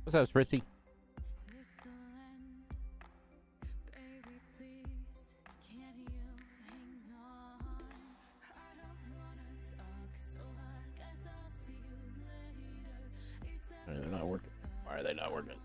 What's up, Fritzy? They're not working. Why are they not working?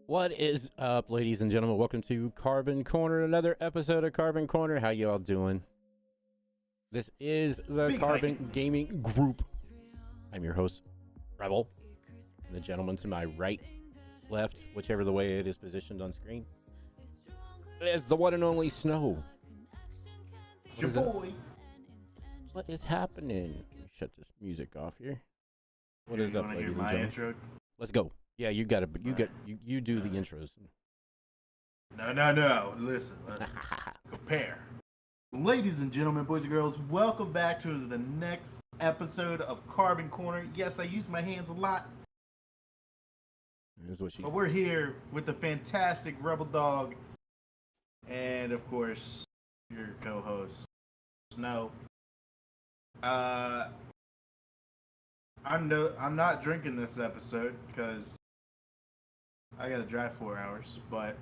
What is up, ladies and gentlemen? Welcome to Carbon Corner, another episode of Carbon Corner. How y'all doing? This is the Carbon Gaming Group. I'm your host, Rebel. And the gentleman to my right, left, whichever the way it is positioned on screen, is the one and only Snow. What is happening? Let me shut this music off here. What is up, ladies and gentlemen? Intro? Let's go. Yeah, you got it. You do the intros. No. Listen, let's compare. Ladies and gentlemen, boys and girls, welcome back to the next episode of Carbon Corner. Yes, I use my hands a lot, That's what she but said. we're here with the fantastic Rebel Dog, and of course, your co-host Snow. I'm not drinking this episode because I gotta drive 4 hours, but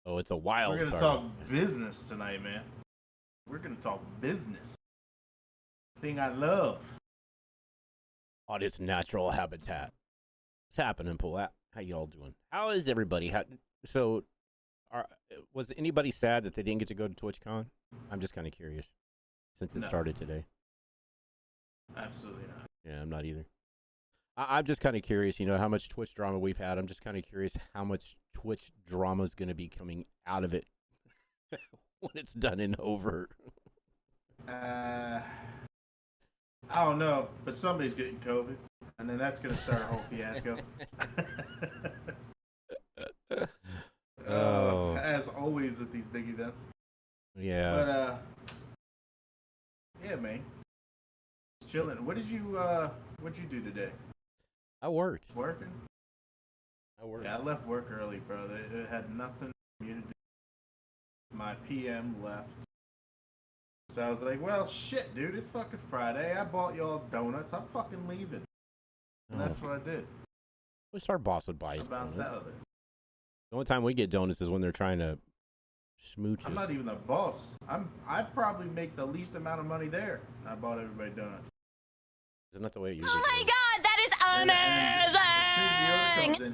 Oh, it's a wild we're gonna card. talk business tonight, man. We're gonna talk business. Thing I love. On its natural habitat. What's happening, Paul? How y'all doing? How is everybody? Was anybody sad that they didn't get to go to TwitchCon? I'm just kind of curious, since it started today. Absolutely not. Yeah, I'm not either. I'm just kind of curious, how much Twitch drama we've had. I'm just kind of curious how much Twitch drama is going to be coming out of it when it's done and over. I don't know, but somebody's getting COVID, and then that's going to start a whole fiasco. As always with these big events. Yeah. But yeah, man, just chilling. What did you do today? I worked. Working? I worked. Yeah, I left work early, bro. It had nothing for me to do. My PM left. So I was like, well, shit, dude, it's fucking Friday. I bought y'all donuts. I'm fucking leaving. And that's what I did. Wish our boss would buy us I bounced donuts. out of it. The only time we get donuts is when they're trying to smooch us. I'm not even the boss. I probably make the least amount of money there. I bought everybody donuts. Isn't that the way it usually Oh my goes? god, that is amazing! As soon as the owner comes in,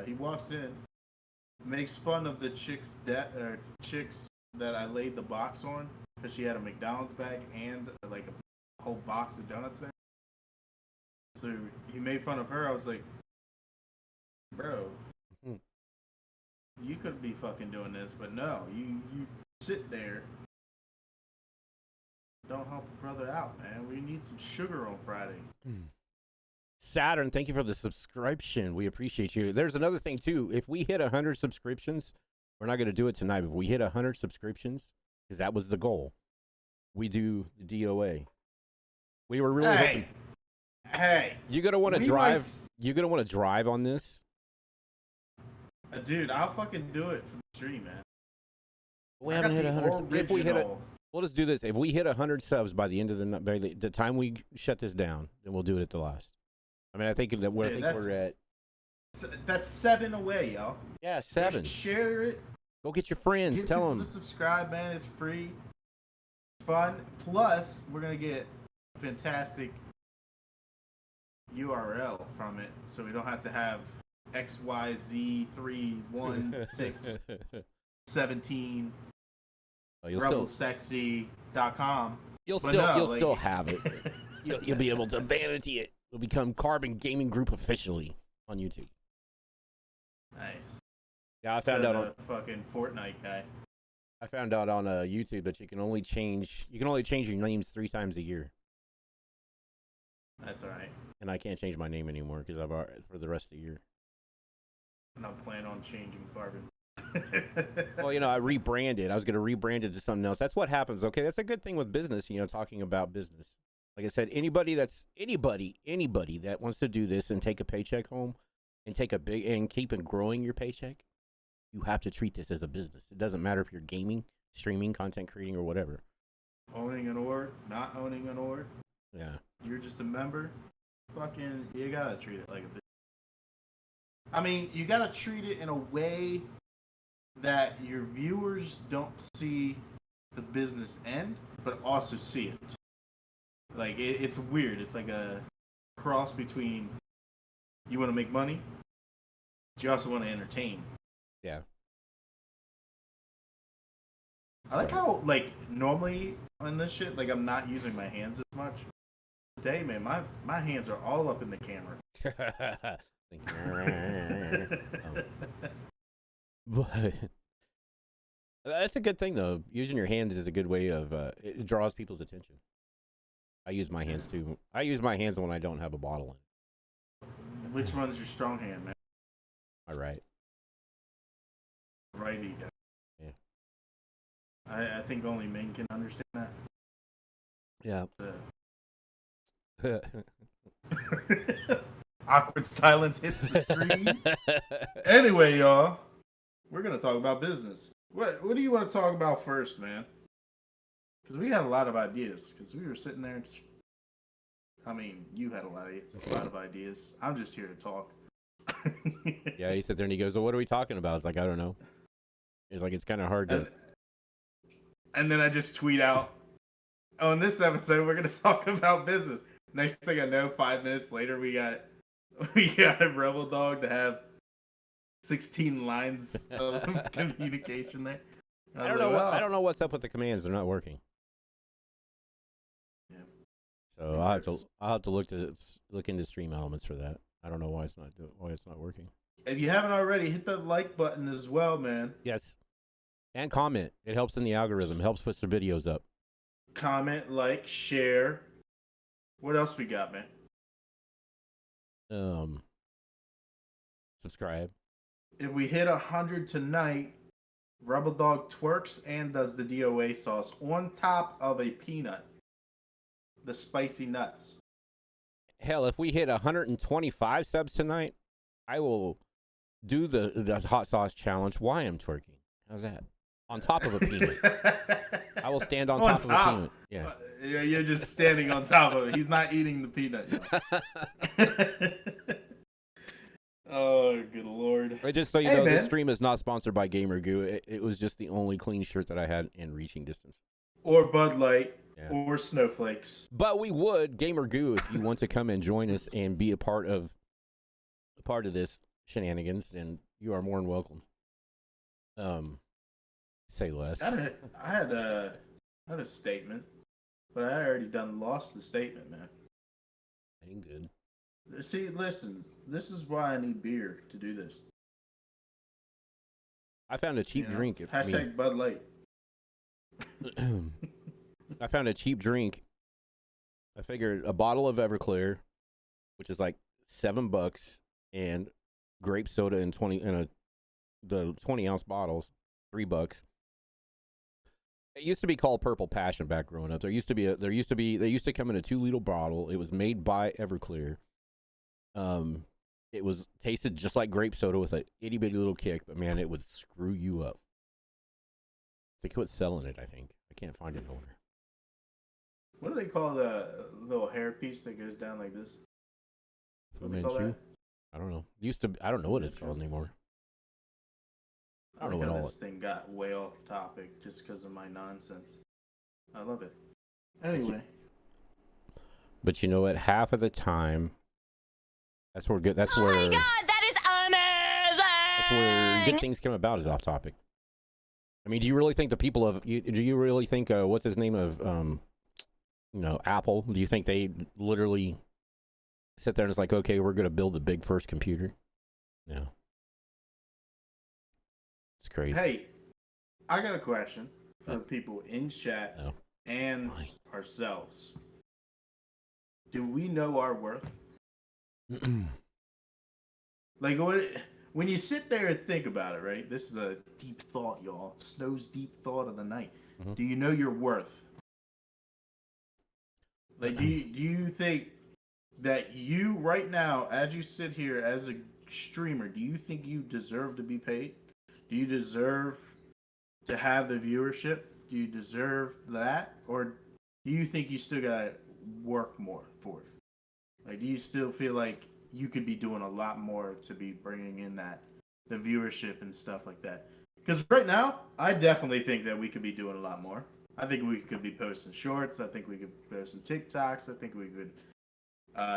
he walks in, makes fun of the chicks that I laid the box on because she had a McDonald's bag and like a whole box of donuts there. So he made fun of her. I was like, bro, you could be fucking doing this, but no, you sit there. Don't help a brother out, man. We need some sugar on Friday. Saturn, thank you for the subscription. We appreciate you. There's another thing, too. If we hit 100 subscriptions, we're not going to do it tonight, but if we hit 100 subscriptions, because that was the goal, we do the DOA. We were really hoping. Hey. You're going to want to drive. You're going to want to drive on this. Dude, I'll fucking do it for the stream, man. We haven't hit 100. If we hit it, we'll just do this. If we hit 100 subs by the end of the time we shut this down, then we'll do it at the last. I mean, I think that we're at. That's 7 away, y'all. Yeah, 7. Share it. Go get your friends. Tell them to subscribe, man. It's free. It's fun. Plus, we're gonna get a fantastic URL from it, so we don't have to have XYZ31617 rebelsexy.com. You'll still have it. You'll be able to vanity it. We'll become Carbon Gaming Group officially on YouTube. Nice. Yeah, I found out on fucking Fortnite guy. I found out on YouTube that you can only change your names 3 times a year. That's all right. And I can't change my name anymore because for the rest of the year. And I'm planning on changing Carbon. Well, I rebranded. I was going to rebrand it to something else. That's what happens. Okay, that's a good thing with business. Talking about business. Like I said, anybody that wants to do this and take a paycheck home and keep growing your paycheck, you have to treat this as a business. It doesn't matter if you're gaming, streaming, content creating, or whatever. Owning an org, not owning an org. Yeah. You're just a member. Fucking, you gotta treat it like a business. I mean, you gotta treat it in a way that your viewers don't see the business end, but also see it. Like, it's weird. It's like a cross between you want to make money, but you also want to entertain. Yeah. I like how, normally on this shit, I'm not using my hands as much. Today, man, my hands are all up in the camera. But that's a good thing, though. Using your hands is a good way of it draws people's attention. I use my hands too. I use my hands when I don't have a bottle in. Which one is your strong hand, man? My right. Righty. Yeah. I think only men can understand that. Yeah. Awkward silence hits the screen. Anyway, y'all, we're gonna talk about business. What do you want to talk about first, man? Because we had a lot of ideas. Because we were sitting there. I mean, you had a lot of ideas. I'm just here to talk. Yeah, he sat there and he goes, "Well, what are we talking about?" It's like, I don't know. It's like, it's kind of hard to. And then I just tweet out, "Oh, in this episode, we're gonna talk about business." Next thing I know, 5 minutes later, we got a Rebel Dog to have 16 lines of communication there. I don't know. I don't know what's up with the commands. They're not working. Yeah. So I'll have to look into Stream Elements for that. I don't know why it's not working. If you haven't already, hit that like button as well, man. Yes, and comment. It helps in the algorithm. It helps push the videos up. Comment, like, share. What else we got, man? Subscribe. If we hit 100 tonight, Rebel Dog twerks and does the DOA sauce on top of a peanut. The spicy nuts. Hell, if we hit 125 subs tonight, I will do the hot sauce challenge while I'm twerking. How's that? On top of a peanut. I will stand on top of a peanut. Yeah. You're just standing on top of it. He's not eating the peanut. Oh, good lord. Just so you know, this stream is not sponsored by Gamer Goo. It was just the only clean shirt that I had in reaching distance. Or Bud Light. Yeah. Or Snowflakes. But we would, Gamer Goo, if you want to come and join us and be a part of this shenanigans, then you are more than welcome. Say less. I had a statement, but I already lost the statement, man. Ain't good. See, listen, this is why I need beer to do this. I found a cheap drink. Hashtag Bud Light. I found a cheap drink. I figured a bottle of Everclear, which is like $7, and grape soda in the 20-ounce bottles, $3. It used to be called Purple Passion back growing up. They used to come in a 2-liter bottle. It was made by Everclear. It was tasted just like grape soda with a itty bitty little kick, but man, it would screw you up. They quit selling it, I think. I can't find it nowhere. What do they call the little hair piece that goes down like this? Fu Manchu? I don't know. I don't know what it's called anymore. I don't know what this thing got way off topic just because of my nonsense. I love it. Anyway. But you know what? Half of the time, that's where good. That's oh where. Oh my god, that is amazing! That's where good things come about. Is off topic. I mean, do you really think the people of? Do you really think what's his name of Apple? Do you think they literally sit there and it's like, okay, we're going to build the big first computer? No. It's crazy. Hey, I got a question for the people in chat and ourselves. Do we know our worth? Like, when you sit there and think about it, right? This is a deep thought, y'all. Snow's deep thought of the night. Mm-hmm. Do you know your worth? Like, do you think that you, right now, as you sit here as a streamer, do you think you deserve to be paid? Do you deserve to have the viewership? Do you deserve that? Or do you think you still got to work more for it? Like, do you still feel like you could be doing a lot more to be bringing in the viewership and stuff like that? Because right now, I definitely think that we could be doing a lot more. I think we could be posting shorts. I think we could be posting TikToks. I think we could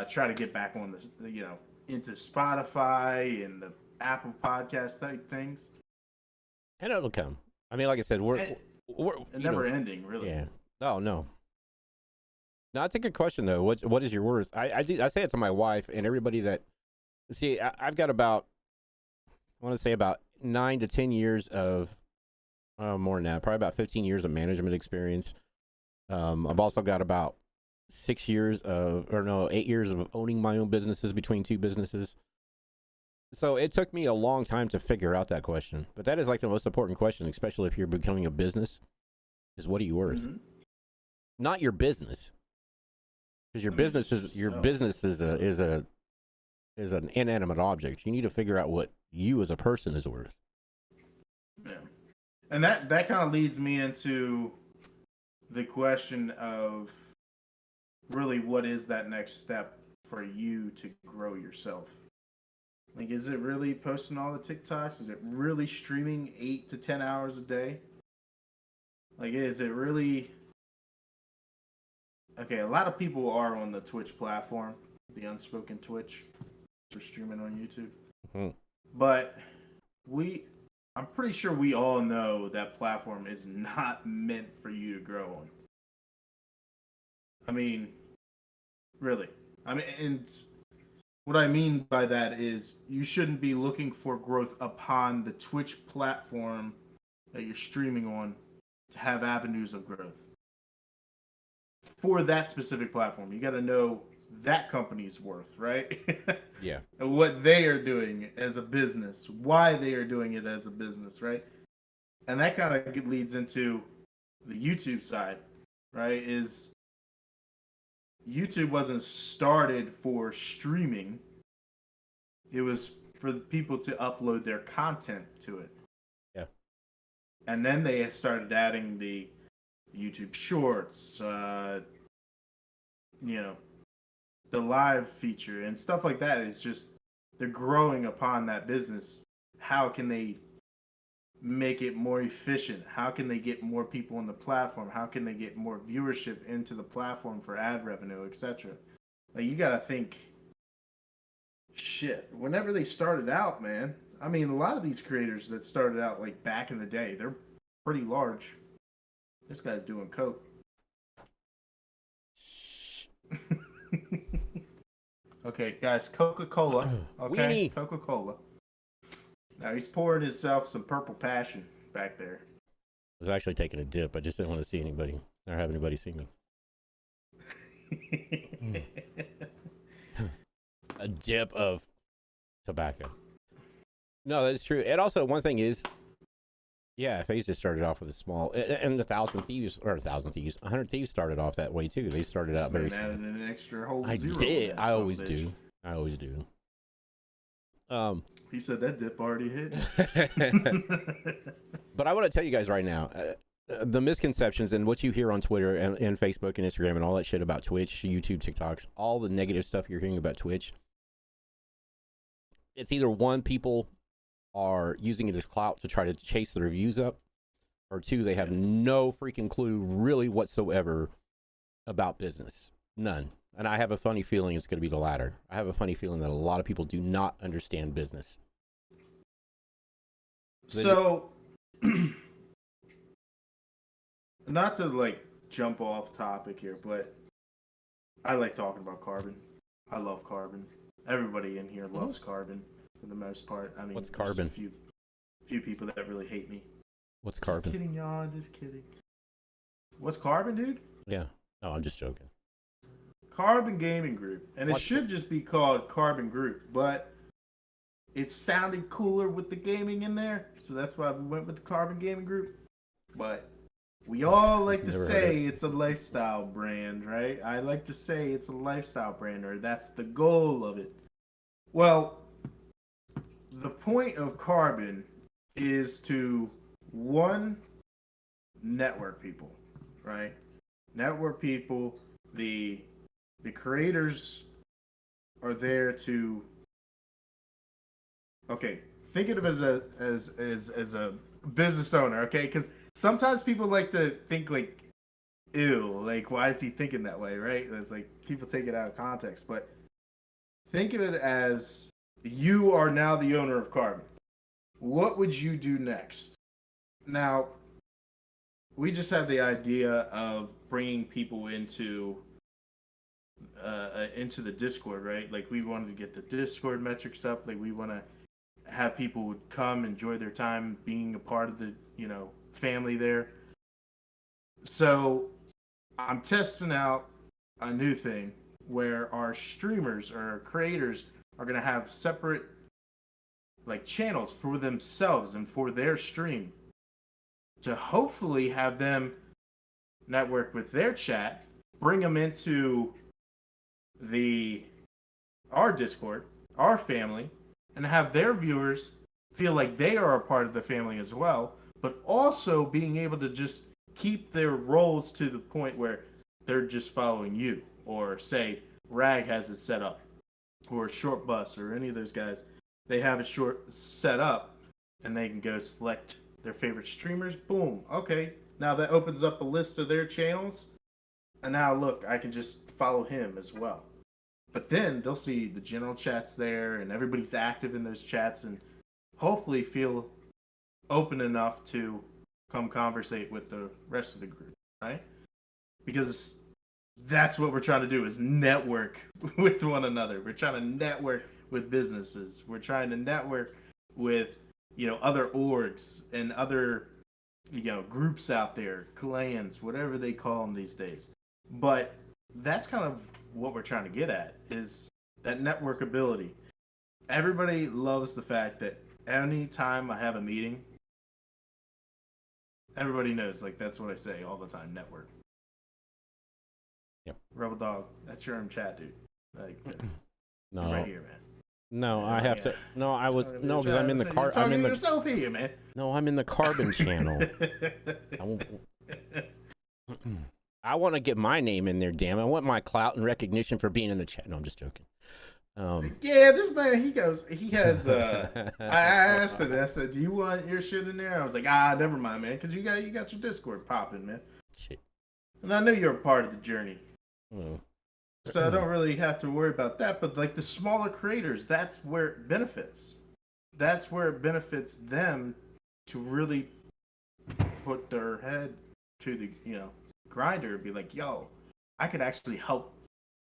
try to get back on the, into Spotify and the Apple Podcast type things. And it'll come. I mean, like I said, we're never ending, really. Yeah. Oh no. No, that's a good question though. What is your worth? I say it to my wife and everybody that see. I've got about, I want to say about 9 to 10 years of more than that, probably about 15 years of management experience. I've also got about 8 years of owning my own businesses between 2 businesses. So it took me a long time to figure out that question, but that is like the most important question, especially if you're becoming a business. is what are you worth? Mhm. Not your business. Because your I mean, business it's is your yourself. business is an inanimate object. You need to figure out what you as a person is worth. Yeah. And that kind of leads me into the question of really what is that next step for you to grow yourself? Like, is it really posting all the TikToks? Is it really streaming 8 to 10 hours a day? Like, is it really... Okay, a lot of people are on the Twitch platform, the unspoken Twitch. They're streaming on YouTube. Mm-hmm. But I'm pretty sure we all know that platform is not meant for you to grow on. I mean, really. I mean, and what I mean by that is you shouldn't be looking for growth upon the Twitch platform that you're streaming on to have avenues of growth. For that specific platform, you got to know that company's worth, right? Yeah. And what they are doing as a business, why they are doing it as a business, right? And that kind of leads into the YouTube side, right? Is YouTube wasn't started for streaming. It was for the people to upload their content to it. Yeah. And then they started adding the YouTube Shorts, the live feature and stuff like that. It's just they're growing upon that business. How can they make it more efficient? How can they get more people on the platform? How can they get more viewership into the platform for ad revenue, etc.? Like, you gotta think, shit, whenever they started out, man, I mean, a lot of these creators that started out like back in the day, they're pretty large. This guy's doing coke. Okay, guys, Coca-Cola. Okay, Weenie. Coca-Cola. Now he's pouring himself some purple passion back there. I was actually taking a dip. I just didn't want to see anybody or have anybody see me. A dip of tobacco. No, that's true. And also, one thing is, yeah, FaZe just started off with a small, and 100 Thieves started off that way too. They started out very small. Added an extra whole I zero. did. I always do. He said that dip already hit. But I want to tell you guys right now, the misconceptions and what you hear on Twitter and Facebook and Instagram and all that shit about Twitch, YouTube, TikToks, all the negative stuff you're hearing about Twitch. It's either one, people are using it as clout to try to chase their views up, or two, they have no freaking clue really whatsoever about business. None. And I have a funny feeling it's going to be the latter. I have a funny feeling that a lot of people do not understand business. So, not to like jump off topic here, but I like talking about Carbon. I love Carbon. Everybody in here loves Carbon for the most part. I mean, what's Carbon? A few people that really hate me. What's Carbon? Just kidding, y'all. Just kidding. What's Carbon, dude? Yeah. Oh, I'm just joking. Carbon Gaming Group. And it should just be called Carbon Group, but it sounded cooler with the gaming in there, so that's why we went with the Carbon Gaming Group. But we all like to say it's a lifestyle brand, right? I like to say it's a lifestyle brand, or that's the goal of it. Well, the point of Carbon is to, one, network people, right? Network people. The creators are there to, okay, think of it as a business owner, okay? Because sometimes people like to think like, ew, like, why is he thinking that way, right? It's like people take it out of context, but think of it as you are now the owner of Carbon. What would you do next? Now, we just had the idea of bringing people into the Discord, right? Like, we wanted to get the Discord metrics up. Like, we want to have people come enjoy their time being a part of the family there. So I'm testing out a new thing where our streamers or our creators are going to have separate like channels for themselves and for their stream, to hopefully have them network with their chat, bring them into our Discord, our family, and have their viewers feel like they are a part of the family as well, but also being able to just keep their roles to the point where they're just following you, or say Rag has it set up, or Short Bus, or any of those guys, they have it short set up, and they can go select their favorite streamers. Boom. Okay. Now that opens up a list of their channels, and now look, I can just follow him as well. But then they'll see the general chats there, and everybody's active in those chats, and hopefully feel open enough to come conversate with the rest of the group, right? Because that's what we're trying to do, is network with one another. We're trying to network with businesses. We're trying to network with, other orgs and other, groups out there, clans, whatever they call them these days. But that's kind of what we're trying to get at, is that network ability. Everybody loves the fact that any time I have a meeting, everybody knows, like, that's what I say all the time, network. Yep. Rebel Dog, that's your own chat, dude. Like, no, right here, man. No, yeah, I have to. No, I was no, because I'm in the car. I'm in the yourself here, man. No, I'm in the Carbon channel. I want to get my name in there. Damn, I want my clout and recognition for being in the chat. No, I'm just joking. Yeah, this man, he has. I asked him. I said, "Do you want your shit in there?" I was like, never mind, man, because you got your Discord popping, man. Shit. And I know you're a part of the journey. Oh. So I don't really have to worry about that. But like the smaller creators, that's where it benefits. That's where it benefits them to really put their head to the grinder and be like, yo, I could actually help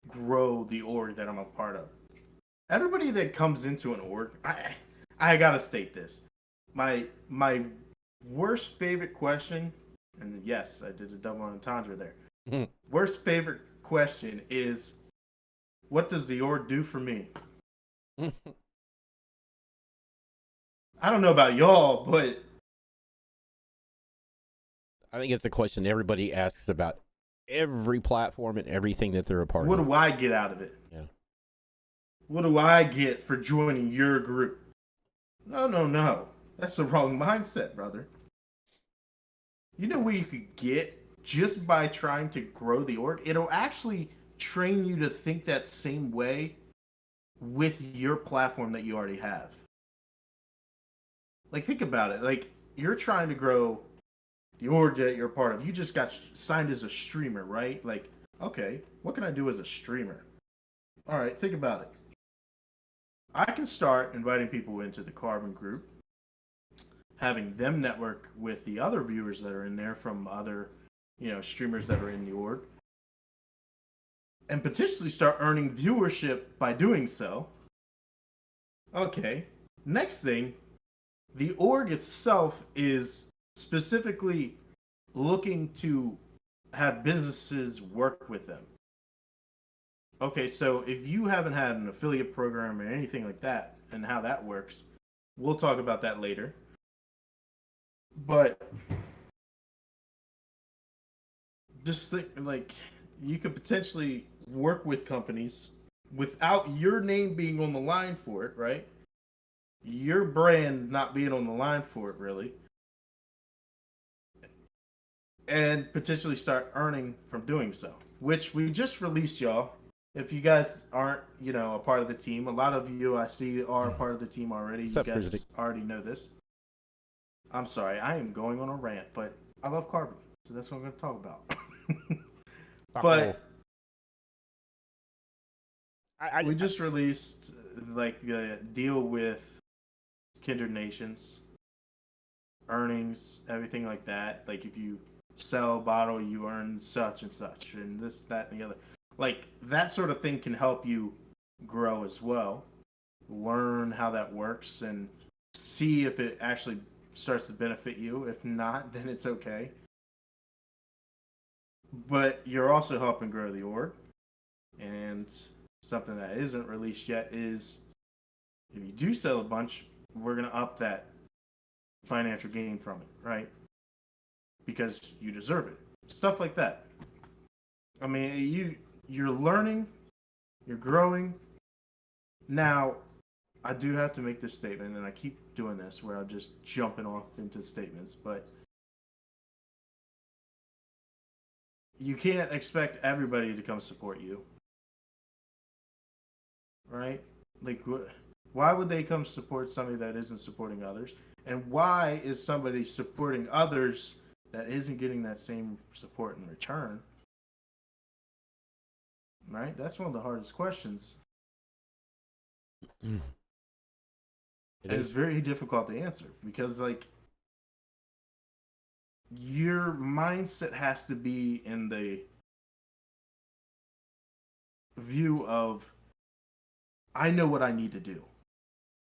grow the org that I'm a part of. Everybody that comes into an org, I gotta state this. My worst favorite question, and yes, I did a double entendre there. Worst favorite question is, what does the org do for me? I don't know about y'all, but I think it's a question everybody asks about every platform and everything that they're a part of. What do I get out of it? Yeah. What do I get for joining your group? No. That's the wrong mindset, brother. You know where you could get just by trying to grow the org? It'll actually train you to think that same way with your platform that you already have. Like, think about it. Like, you're trying to grow the org that you're part of. You just got signed as a streamer, right? Like, okay, what can I do as a streamer? All right, think about it. I can start inviting people into the Carbon group, having them network with the other viewers that are in there from other, streamers that are in the org, and potentially start earning viewership by doing so. Okay, next thing, the org itself is specifically looking to have businesses work with them. Okay, so if you haven't had an affiliate program or anything like that and how that works, we'll talk about that later. But just think, like, you could potentially work with companies without your name being on the line for it, right? Your brand not being on the line for it, really. And potentially start earning from doing so, which we just released, y'all. If you guys aren't, a part of the team, a lot of you I see are a part of the team already. You guys already know this. I'm sorry, I am going on a rant, but I love Carbon, so that's what I'm going to talk about. But we just released like the deal with Kindred Nations, earnings, everything like that. Like if you sell a bottle, you earn such and such, and this, that, and the other. Like that sort of thing can help you grow as well. Learn how that works and see if it actually starts to benefit you. If not, then it's okay. But you're also helping grow the org. And something that isn't released yet is if you do sell a bunch, we're going to up that financial gain from it, right? Because you deserve it. stuff like that. I mean, you're learning, you're growing. Now, I do have to make this statement, and I keep doing this where I'm just jumping off into statements, but you can't expect everybody to come support you, right? Like, why would they come support somebody that isn't supporting others? And why is somebody supporting others that isn't getting that same support in return? Right? That's one of the hardest questions. And it's very difficult to answer because, like, your mindset has to be in the view of, I know what I need to do.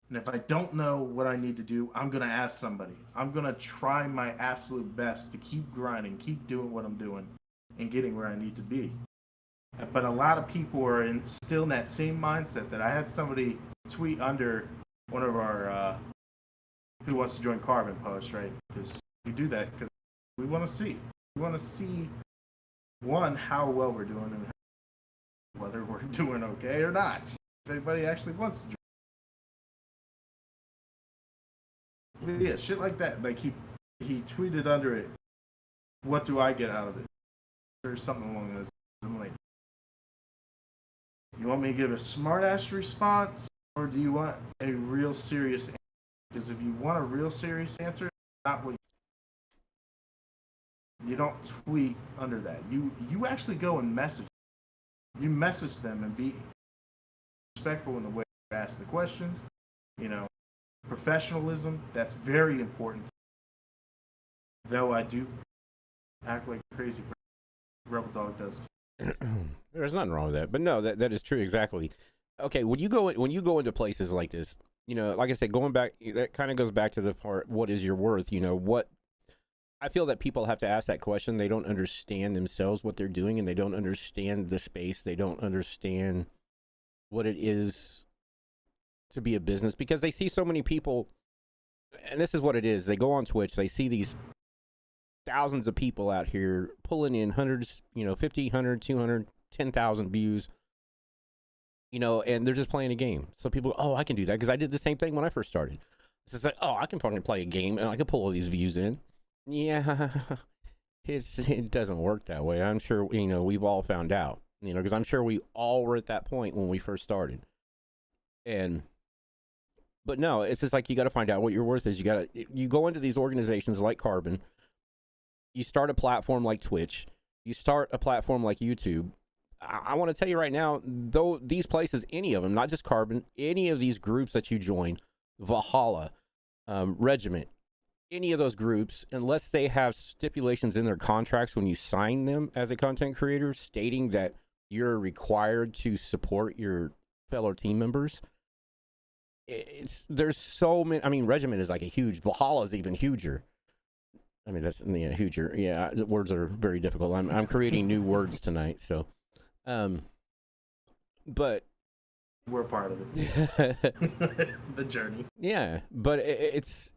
And if I don't know what I need to do, I'm going to ask somebody. I'm going to try my absolute best to keep grinding, keep doing what I'm doing, and getting where I need to be. But a lot of people are still in that same mindset that I had somebody tweet under one of our Who Wants to Join Carbon posts, right? Because we do that because we want to see. We want to see, one, how well we're doing and whether we're doing okay or not. If anybody actually wants to join. But yeah, shit like that. Like he tweeted under it, what do I get out of it? Or something along those lines. I'm like, you want me to give a smart ass response, or do you want a real serious answer? Because if you want a real serious answer, not what you don't tweet under that. You actually go and message. You message them and be respectful in the way you ask the questions. You know, professionalism, that's very important. Though I do act like a crazy Rebel Dog does too. There's nothing wrong with that, but no, that is true exactly. Okay, when you go into places like this, you know, like I said, going back, that kind of goes back to the part, what is your worth? You know, what I feel that people have to ask that question. They don't understand themselves, what they're doing, and they don't understand the space. They don't understand what it is to be a business because they see so many people, and this is what it is. They go on Twitch, they see these thousands of people out here pulling in hundreds, 50, 100, 200, 10,000 views, and they're just playing a game. So people go, oh, I can do that because I did the same thing when I first started. It's like, oh, I can fucking play a game and I can pull all these views in. Yeah, it doesn't work that way. I'm sure, we've all found out, because I'm sure we all were at that point when we first started. But no, it's just like you got to find out what your worth is. You go into these organizations like Carbon. You start a platform like Twitch. You start a platform like YouTube. I want to tell you right now, though, these places, any of them, not just Carbon, any of these groups that you join, Valhalla, Regiment, any of those groups, unless they have stipulations in their contracts when you sign them as a content creator stating that you're required to support your fellow team members, there's so many. I mean, Regiment is like a huge, Valhalla is even huger. I mean, that's huger. Yeah, the words are very difficult. I'm creating new words tonight, so, but we're part of it. The journey. Yeah, but it's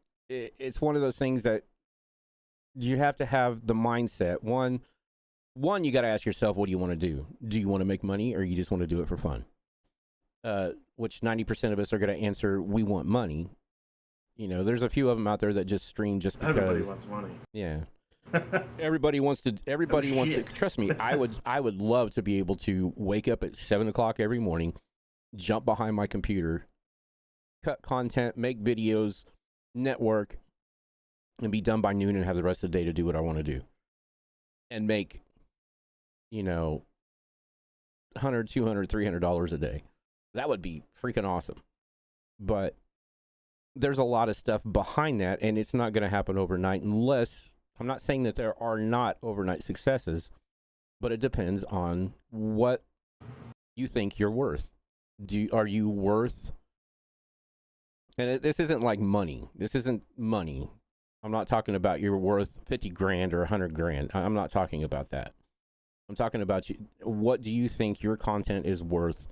one of those things that you have to have the mindset. One, you got to ask yourself, what do you want to do? Do you want to make money, or you just want to do it for fun? Which 90% of us are going to answer, we want money. There's a few of them out there that just stream just because. Everybody wants money. Yeah. Everybody wants to. Trust me, I would love to be able to wake up at 7:00 every morning, jump behind my computer, cut content, make videos, network, and be done by noon and have the rest of the day to do what I want to do, and make, $100, $200, $300 a day. That would be freaking awesome. But there's a lot of stuff behind that, and it's not going to happen overnight unless, I'm not saying that there are not overnight successes, but it depends on what you think you're worth. Are you worth, and this isn't like money. This isn't money. I'm not talking about you're worth 50 grand or 100 grand. I'm not talking about that. I'm talking about what do you think your content is worth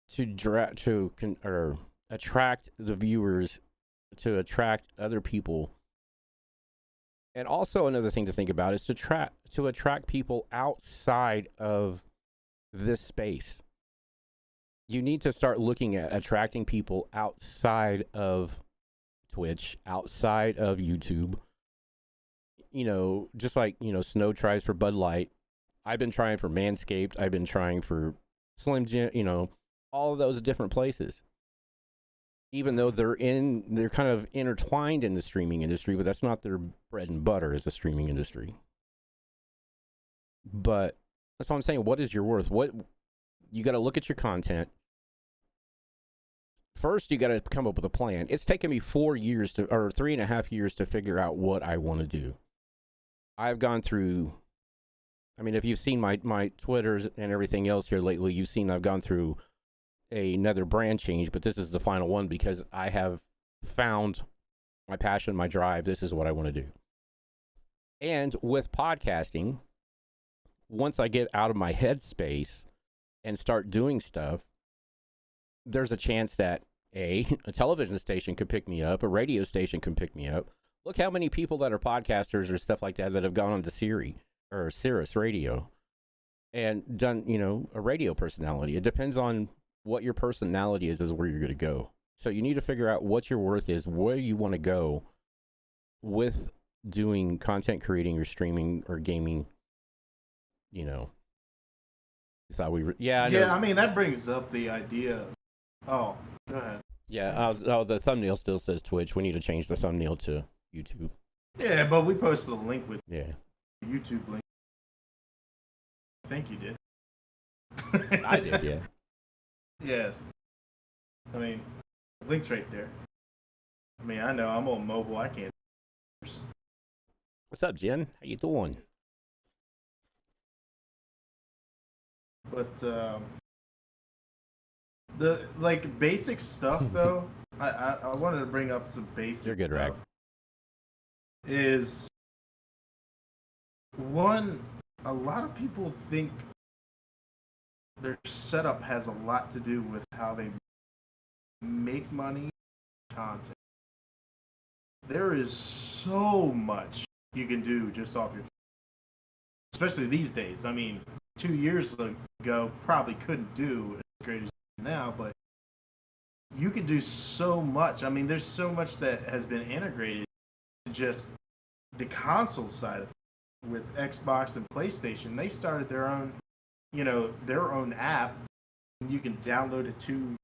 to attract the viewers, to attract other people And also another thing to think about is to attract people outside of this space. You need to start looking at attracting people outside of Twitch, outside of YouTube. You know, just like, you know, Snow tries for Bud Light. I've been trying for Manscaped. I've been trying for Slim Jim, you know, all of those different places. Even though they're kind of intertwined in the streaming industry, but that's not their bread and butter is the streaming industry. But that's what I'm saying. What is your worth? What you got to look at your content. First, you got to come up with a plan. It's taken me 4 years or 3.5 years to figure out what I want to do. I've gone through, I mean, if you've seen my Twitters and everything else here lately, you've seen I've gone through another brand change, but this is the final one because I have found my passion, my drive. This is what I want to do. And with podcasting, once I get out of my headspace and start doing stuff, there's a chance that a television station could pick me up, a radio station can pick me up. Look how many people that are podcasters or stuff like that have gone on to Sirius Radio and done, you know, a radio personality. It depends on what your personality is where you're going to go. So you need to figure out what your worth is, where you want to go with doing content creating or streaming or gaming. You know, you thought we were, yeah. I mean, that brings up the idea. Oh, go ahead. Yeah. The thumbnail still says Twitch. We need to change the thumbnail to YouTube. Yeah, but we posted a link with the YouTube link. I think you did. I did, yeah. Yes. I mean, the link's right there. I mean, I know I'm on mobile. I can't. What's up, Jen? How you doing? But the like basic stuff though, I wanted to bring up some basic. You're good, Rag. Is one, a lot of people think their setup has a lot to do with how they make money content. There is so much you can do just off your phone. Especially these days. I mean, 2 years ago, probably couldn't do as great as now, but you can do so much. I mean, there's so much that has been integrated to just the console side of it. With Xbox and PlayStation, they started their own, you know, their own app. You can download it to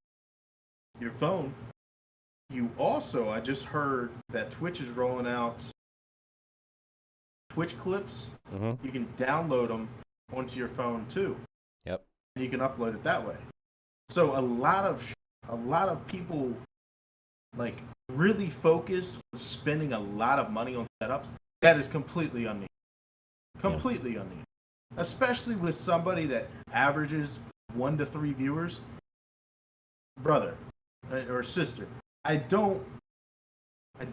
your phone. You also, I just heard that Twitch is rolling out Twitch clips. Mm-hmm. You can download them onto your phone too. Yep. And you can upload it that way. So a lot of people like really focus on spending a lot of money on setups. That is completely unneeded. Completely unneeded. Especially with somebody that averages 1 to 3 viewers. Brother or sister, I don't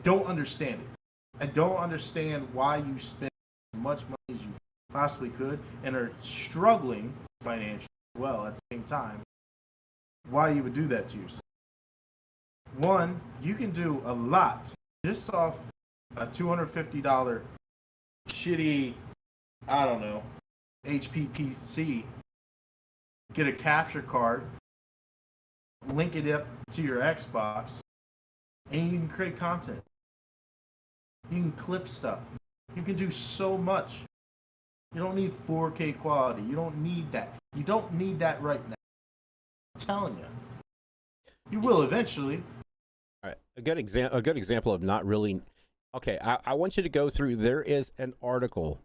understand it. I don't understand why you spend as much money as you possibly could and are struggling financially as well at the same time. Why you would do that to yourself? One, you can do a lot just off a $250 shitty, I don't know, HP PC. Get a capture card, link it up to your Xbox, and you can create content. You can clip stuff. You can do so much. You don't need 4K quality. You don't need that. You don't need that right now. I'm telling you. You will eventually. All right. A good example of not really. Okay, I want you to go through. There is an article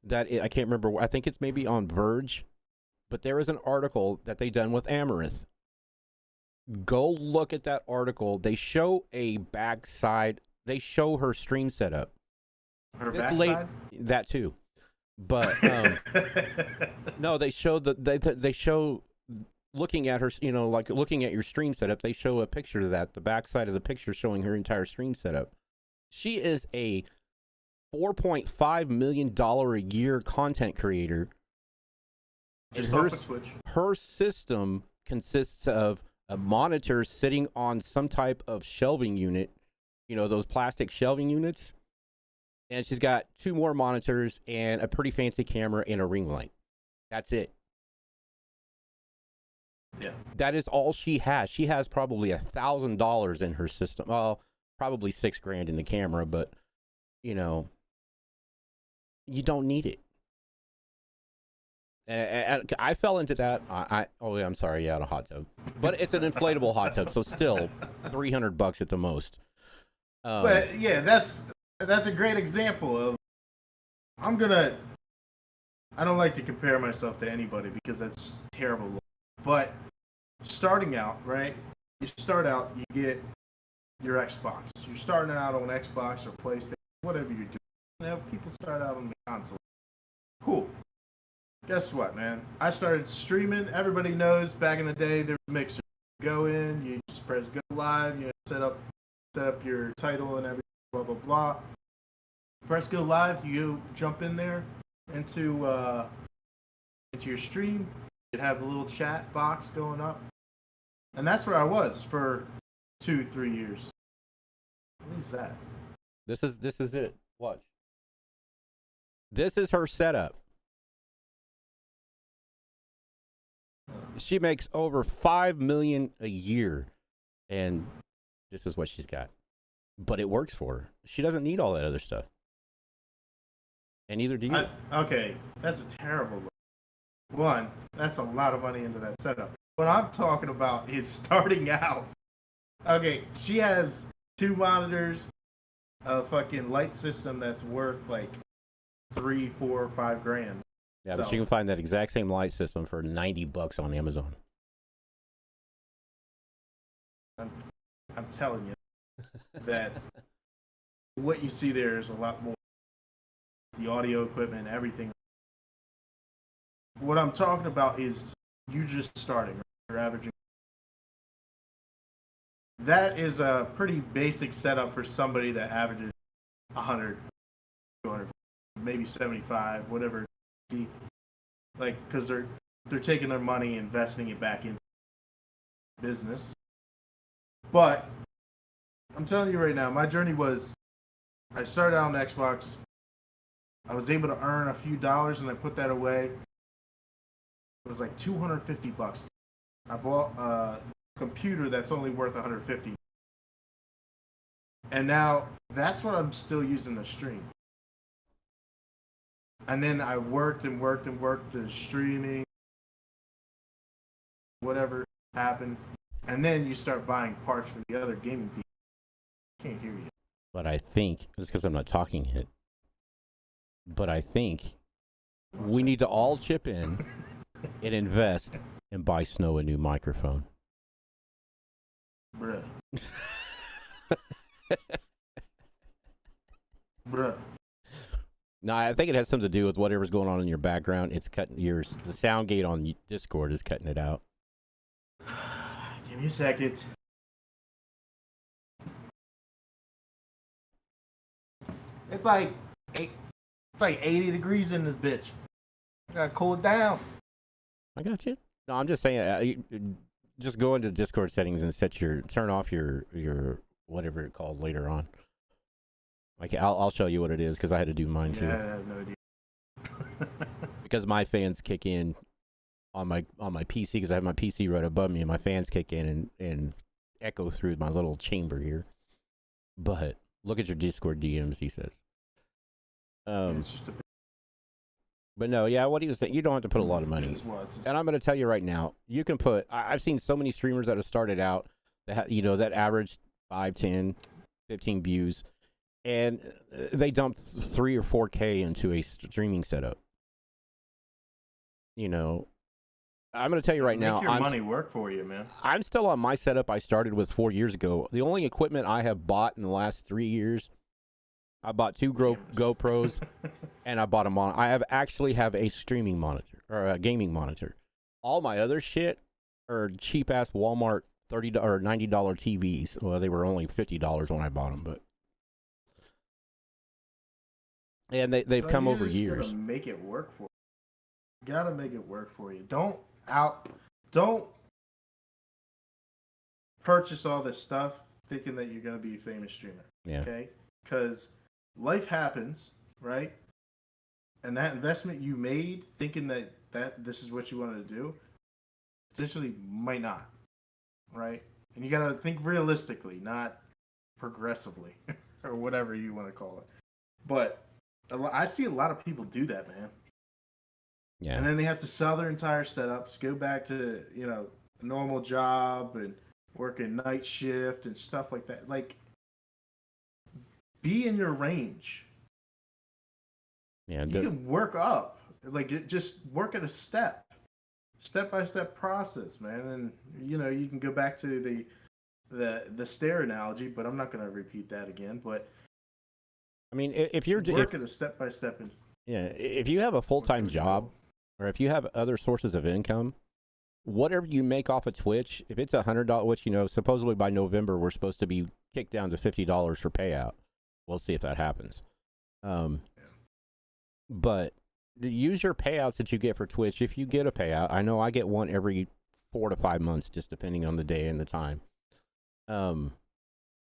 that I can't remember. I think it's maybe on Verge, but there is an article that they done with Amaranth. Go look at that article. They show a backside. They show her stream setup. Her backside? That too. But no, they show they show looking at her, you know, like looking at your stream setup. They show a picture of that, the backside of the picture showing her entire stream setup. She is a $4.5 million a year content creator. Just and off of Twitch. Her system consists of a monitor sitting on some type of shelving unit, you know, those plastic shelving units. And she's got 2 more monitors and a pretty fancy camera and a ring light. That's it. Yeah. That is all she has. She has probably $1,000 in her system. Well, probably $6,000 in the camera, but you know, you don't need it. And I fell into that. I'm sorry. Yeah, a hot tub, but it's an inflatable hot tub, so still $300 at the most. But yeah, that's a great example of. I don't like to compare myself to anybody because that's just terrible. But starting out, right? You start out, you get your Xbox. You're starting out on Xbox or PlayStation, whatever you're doing. You know, people start out on the console. Cool. Guess what, man? I started streaming. Everybody knows back in the day there was Mixer. You go in, you just press go live, you know, set up your title and everything, blah blah blah. Press go live, you jump in there into your stream. You have a little chat box going up, and that's where I was for 2-3 years. What is that? This is it. Watch. This is her setup. She makes over $5 million a year, and this is what she's got. But it works for her. She doesn't need all that other stuff, and neither do you. Okay, that's a terrible look. One, that's a lot of money into that setup. What I'm talking about is starting out. Okay, she has 2 monitors, a fucking light system that's worth like $3, $4, $5,000. Yeah, but you can find that exact same light system for $90 on Amazon. I'm telling you that what you see there is a lot more. The audio equipment, everything. What I'm talking about is you just starting. You're averaging. That is a pretty basic setup for somebody that averages 100, 200, maybe 75, whatever. Like, because they're taking their money, investing it back into business. But I'm telling you right now, my journey was, I started out on Xbox. I was able to earn a few dollars, and I put that away. It was like $250. I bought a computer that's only worth $150. And now that's what I'm still using to stream. And then I worked the streaming, whatever happened. And then you start buying parts from the other gaming people. Can't hear you. But I think, it's because I'm not talking it, but I think we need to all chip in and invest and buy Snow a new microphone. Bruh. Bruh. No, I think it has something to do with whatever's going on in your background. It's cutting the sound gate on Discord is cutting it out. Give me a second. It's like 80 degrees in this bitch. Gotta cool it down. I got you. No, I'm just saying, just go into Discord settings and turn off your whatever it's called later on. Like I'll show you what it is because I had to do mine too. Yeah, I have no idea. Because my fans kick in on my PC because I have my PC right above me and my fans kick in and echo through my little chamber here. But look at your Discord DMs, he says. It's just But no, yeah, what he was saying, you don't have to put a lot of money. And I'm going to tell you right now, you can put, I've seen so many streamers that have started out that, that averaged 5, 10, 15 views, and they dumped 3 or 4K into a streaming setup. I'm going to tell you right now. Make your money work for you, man. I'm still on my setup I started with 4 years ago. The only equipment I have bought in the last 3 years, I bought 2 GoPros, and I bought a monitor. I actually have a streaming monitor, or a gaming monitor. All my other shit are cheap-ass Walmart $30 or $90 TVs. Well, they were only $50 when I bought them, but... And they've come over years. Gotta make it work for you. Gotta make it work for you. Don't purchase all this stuff thinking that you're gonna be a famous streamer. Yeah. Okay? Because life happens, right? And that investment you made, thinking that this is what you wanted to do, potentially might not, right? And you gotta think realistically, not progressively, or whatever you want to call it. But I see a lot of people do that, man. Yeah. And then they have to sell their entire setups, go back to a normal job and working night shift and stuff like that. Like, be in your range. Yeah. You can work up, like just work at a step by step process, man. And you can go back to the stair analogy, but I'm not going to repeat that again. But I mean, if you're work at a step by step, yeah, if you have a full-time job, or if you have other sources of income, whatever you make off of Twitch, if it's $100, which supposedly by November we're supposed to be kicked down to $50 for payout. We'll see if that happens. But use your payouts that you get for Twitch. If you get a payout, I know I get one every 4 to 5 months, just depending on the day and the time.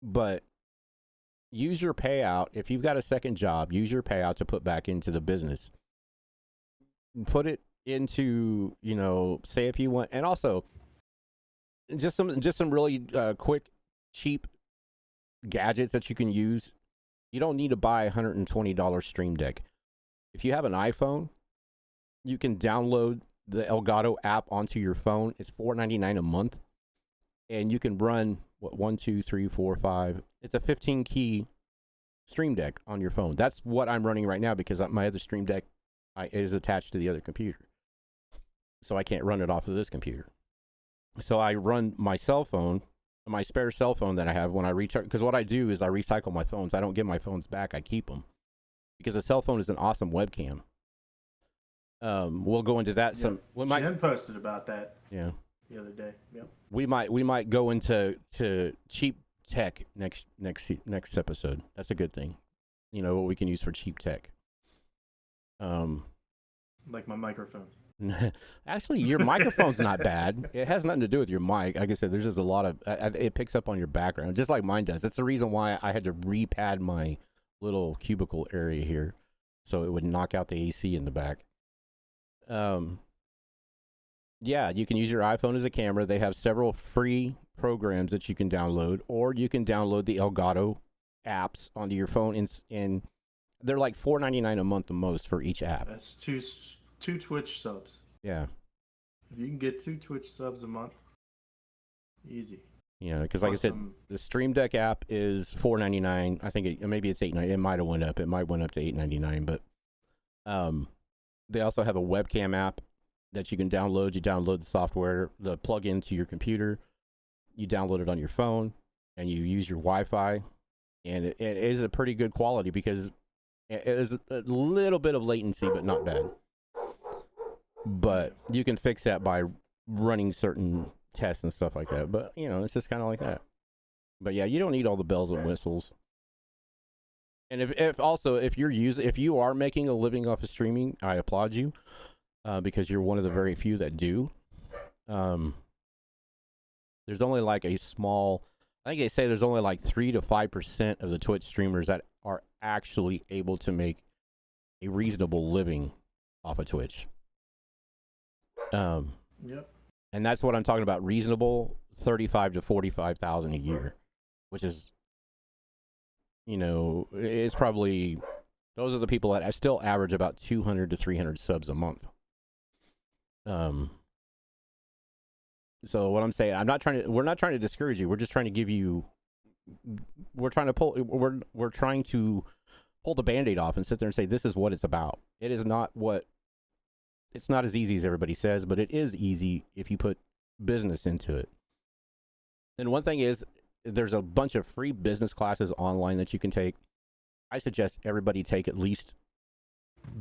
But use your payout. If you've got a second job, use your payout to put back into the business. Put it into, say if you want, and also just some really quick, cheap gadgets that you can use. You don't need to buy a $120 Stream Deck. If you have an iPhone, you can download the Elgato app onto your phone. It's $4.99 a month, and you can run 1, 2, 3, 4, 5. It's a 15-key Stream Deck on your phone. That's what I'm running right now because my other Stream Deck is attached to the other computer, so I can't run it off of this computer. So I run my cell phone, my spare cell phone that I have when I recharge. Because what I do is I recycle my phones. I don't give my phones back. I keep them because a cell phone is an awesome webcam. We'll go into that. Jen posted about that. Yeah. The other day. Yep. We might go into cheap tech next episode. That's a good thing. What we can use for cheap tech. Like my microphone. Actually, your microphone's not bad. It has nothing to do with your mic. Like I said, there's just a lot of it picks up on your background, just like mine does. That's the reason why I had to repad my little cubicle area here, so it would knock out the AC in the back. Yeah, you can use your iPhone as a camera. They have several free programs that you can download, or you can download the Elgato apps onto your phone, and they're like $4.99 a month the most for each app. That's two Twitch subs. Yeah. If you can get 2 Twitch subs a month, easy. Because like I said, the Stream Deck app is $4.99. I think maybe it's $8.99. It might have went up. It might went up to $8.99. But they also have a webcam app that you can download. You download the software, the plug-in to your computer. You download it on your phone, and you use your Wi-Fi. And it is a pretty good quality because it is a little bit of latency, but not bad. But you can fix that by running certain tests and stuff like that. But, it's just kind of like that. But yeah, you don't need all the bells and whistles. And if you are making a living off of streaming, I applaud you because you're one of the very few that do. There's only like I think they say there's only like 3 to 5% of the Twitch streamers that are actually able to make a reasonable living off of Twitch. Yep. And that's what I'm talking about. Reasonable, 35 to 45,000 a year, which is, it's probably those are the people that still average about 200 to 300 subs a month. So what I'm saying, we're not trying to discourage you. We're just trying to give you. We're trying to pull the Band-Aid off and sit there and say this is what it's about. It is not what. It's not as easy as everybody says, but it is easy if you put business into it. And one thing is, there's a bunch of free business classes online that you can take. I suggest everybody take at least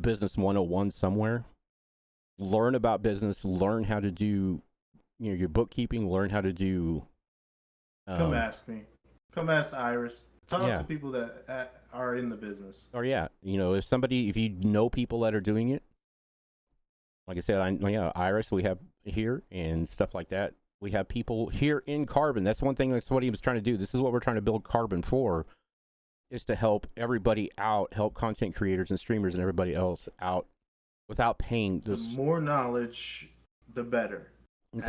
Business 101 somewhere. Learn about business, learn how to do your bookkeeping, learn how to do... Come ask me. Come ask Iris. Talk to people that are in the business. Or if you know people that are doing it, like I said, Iris, we have here and stuff like that. We have people here in Carbon. That's one thing. That's what he was trying to do. This is what we're trying to build Carbon for, is to help everybody out, help content creators and streamers and everybody else out without paying. The more knowledge, the better. And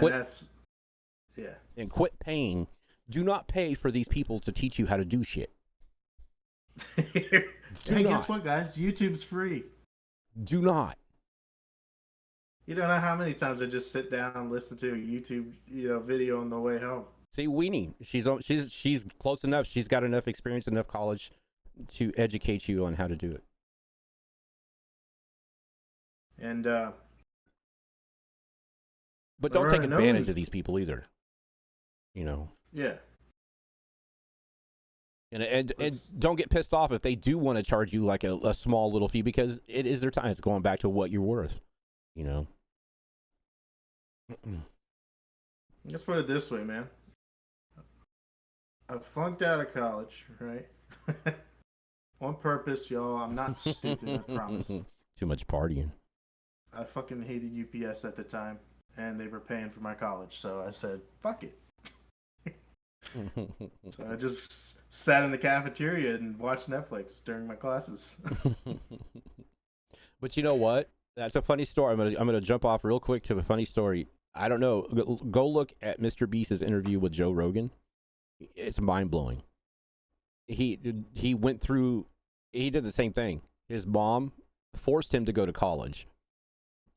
quit paying. Do not pay for these people to teach you how to do shit. Guess what, guys? YouTube's free. Do not. You don't know how many times I just sit down and listen to a YouTube, video on the way home. See, Weenie, she's close enough. She's got enough experience, enough college to educate you on how to do it. And but don't take advantage of these people either. Yeah. And don't get pissed off if they do want to charge you like a small little fee, because it is their time. It's going back to what you're worth. Let's put it this way, man. I flunked out of college, right? On purpose, y'all. I'm not stupid, I promise. Too much partying. I fucking hated UPS at the time, and they were paying for my college, so I said, fuck it. So I just sat in the cafeteria and watched Netflix during my classes. But you know what? That's a funny story. I'm gonna jump off real quick to a funny story. I don't know. Go look at Mr. Beast's interview with Joe Rogan. It's mind blowing. He went through. He did the same thing. His mom forced him to go to college.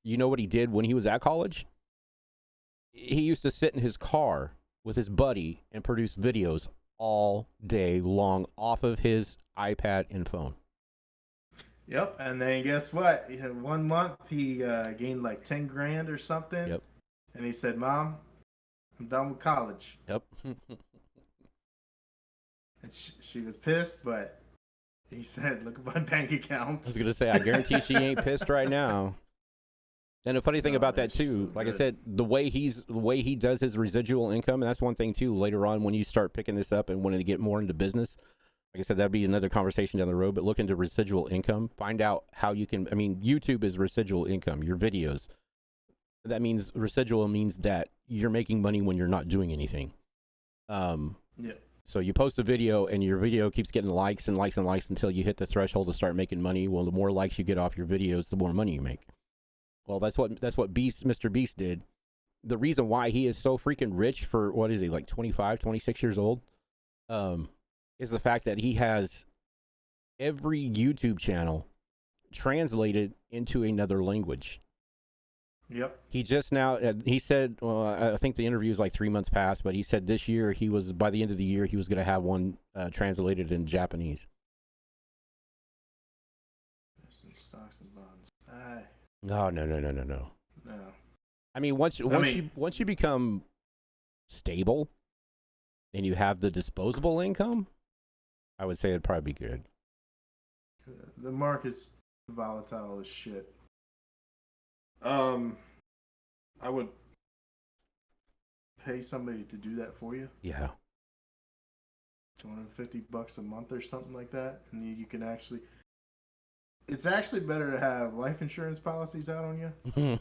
You know what he did when he was at college? He used to sit in his car with his buddy and produce videos all day long off of his iPad and phone. Yep, and then guess what? 1 month he gained like 10 grand or something. Yep. And he said, "Mom, I'm done with college." Yep. And she was pissed, but he said, "Look at my bank account." I was gonna say, I guarantee she ain't pissed right now. And the funny thing about that too, like I said, the way he does his residual income, and that's one thing too. Later on, when you start picking this up and wanting to get more into business, like I said, that'd be another conversation down the road. But look into residual income. Find out how you can. I mean, YouTube is residual income. Your videos. That means residual means that you're making money when you're not doing anything. Yeah. So you post a video and your video keeps getting likes and likes and likes until you hit the threshold to start making money. Well, the more likes you get off your videos, the more money you make. Well, that's what Mr. Beast did. The reason why he is so freaking rich for, what is he, like 25, 26 years old, is the fact that he has every YouTube channel translated into another language. Yep. He just now, he said, well, I think the interview is like 3 months past, but he said this year by the end of the year, he was going to have one translated in Japanese. Stocks and bonds. No. No. I mean, once you become stable and you have the disposable income, I would say it'd probably be good. The market's volatile as shit. I would pay somebody to do that for you. Yeah. $250 a month or something like that, and you can actually. It's actually better to have life insurance policies out on you.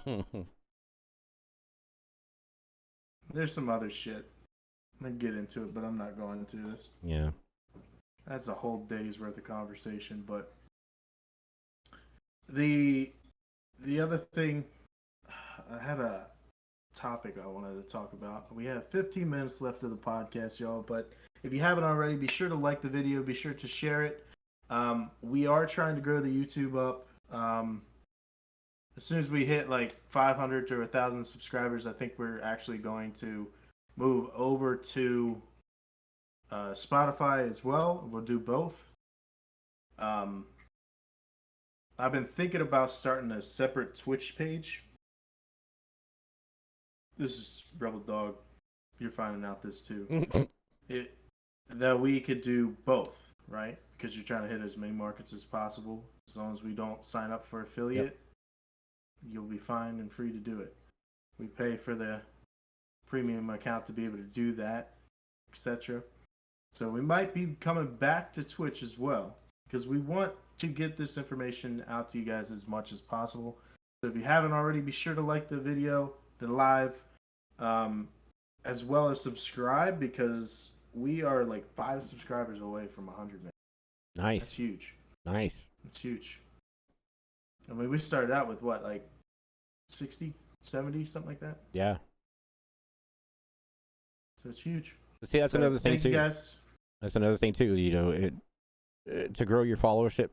There's some other shit. I get into it, but I'm not going into this. Yeah. That's a whole day's worth of conversation, but the other thing, I had a topic I wanted to talk about. We have 15 minutes left of the podcast, y'all, but if you haven't already, be sure to like the video, be sure to share it. We are trying to grow the YouTube up. As soon as we hit like 500 to 1,000 subscribers, I think we're actually going to move over to Spotify as well. We'll do both. I've been thinking about starting a separate Twitch page. This is Rebel Dog. You're finding out this too. That we could do both, right? Because you're trying to hit as many markets as possible. As long as we don't sign up for affiliate, You'll be fine and free to do it. We pay for the premium account to be able to do that, etc. So we might be coming back to Twitch as well, because we want to get this information out to you guys as much as possible. So if you haven't already, be sure to like the video, the live, as well as subscribe, because we are like 5 subscribers away from 100 minutes. Nice. That's huge. Nice. It's huge. I mean, we started out with what, like 60, 70, something like that? Yeah. So it's huge. But see, that's another thing thank too. You guys. That's another thing too. To grow your followership.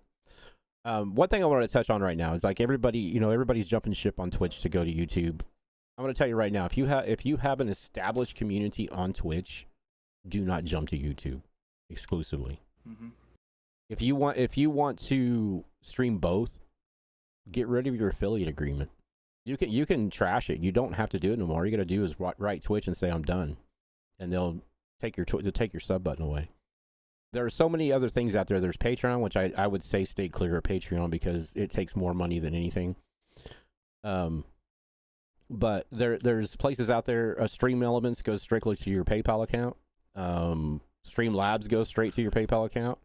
One thing I wanted to touch on right now is like everybody's jumping ship on Twitch to go to YouTube. I'm going to tell you right now, if you have an established community on Twitch, do not jump to YouTube exclusively. Mm-hmm. If you want to stream both, get rid of your affiliate agreement. You can trash it. You don't have to do it no more. All you got to do is write Twitch and say I'm done, and they'll take your sub button away. There are so many other things out there. There's Patreon, which I would say stay clear of Patreon because it takes more money than anything. But there's places out there. Stream Elements goes strictly to your PayPal account. Streamlabs goes straight to your PayPal account.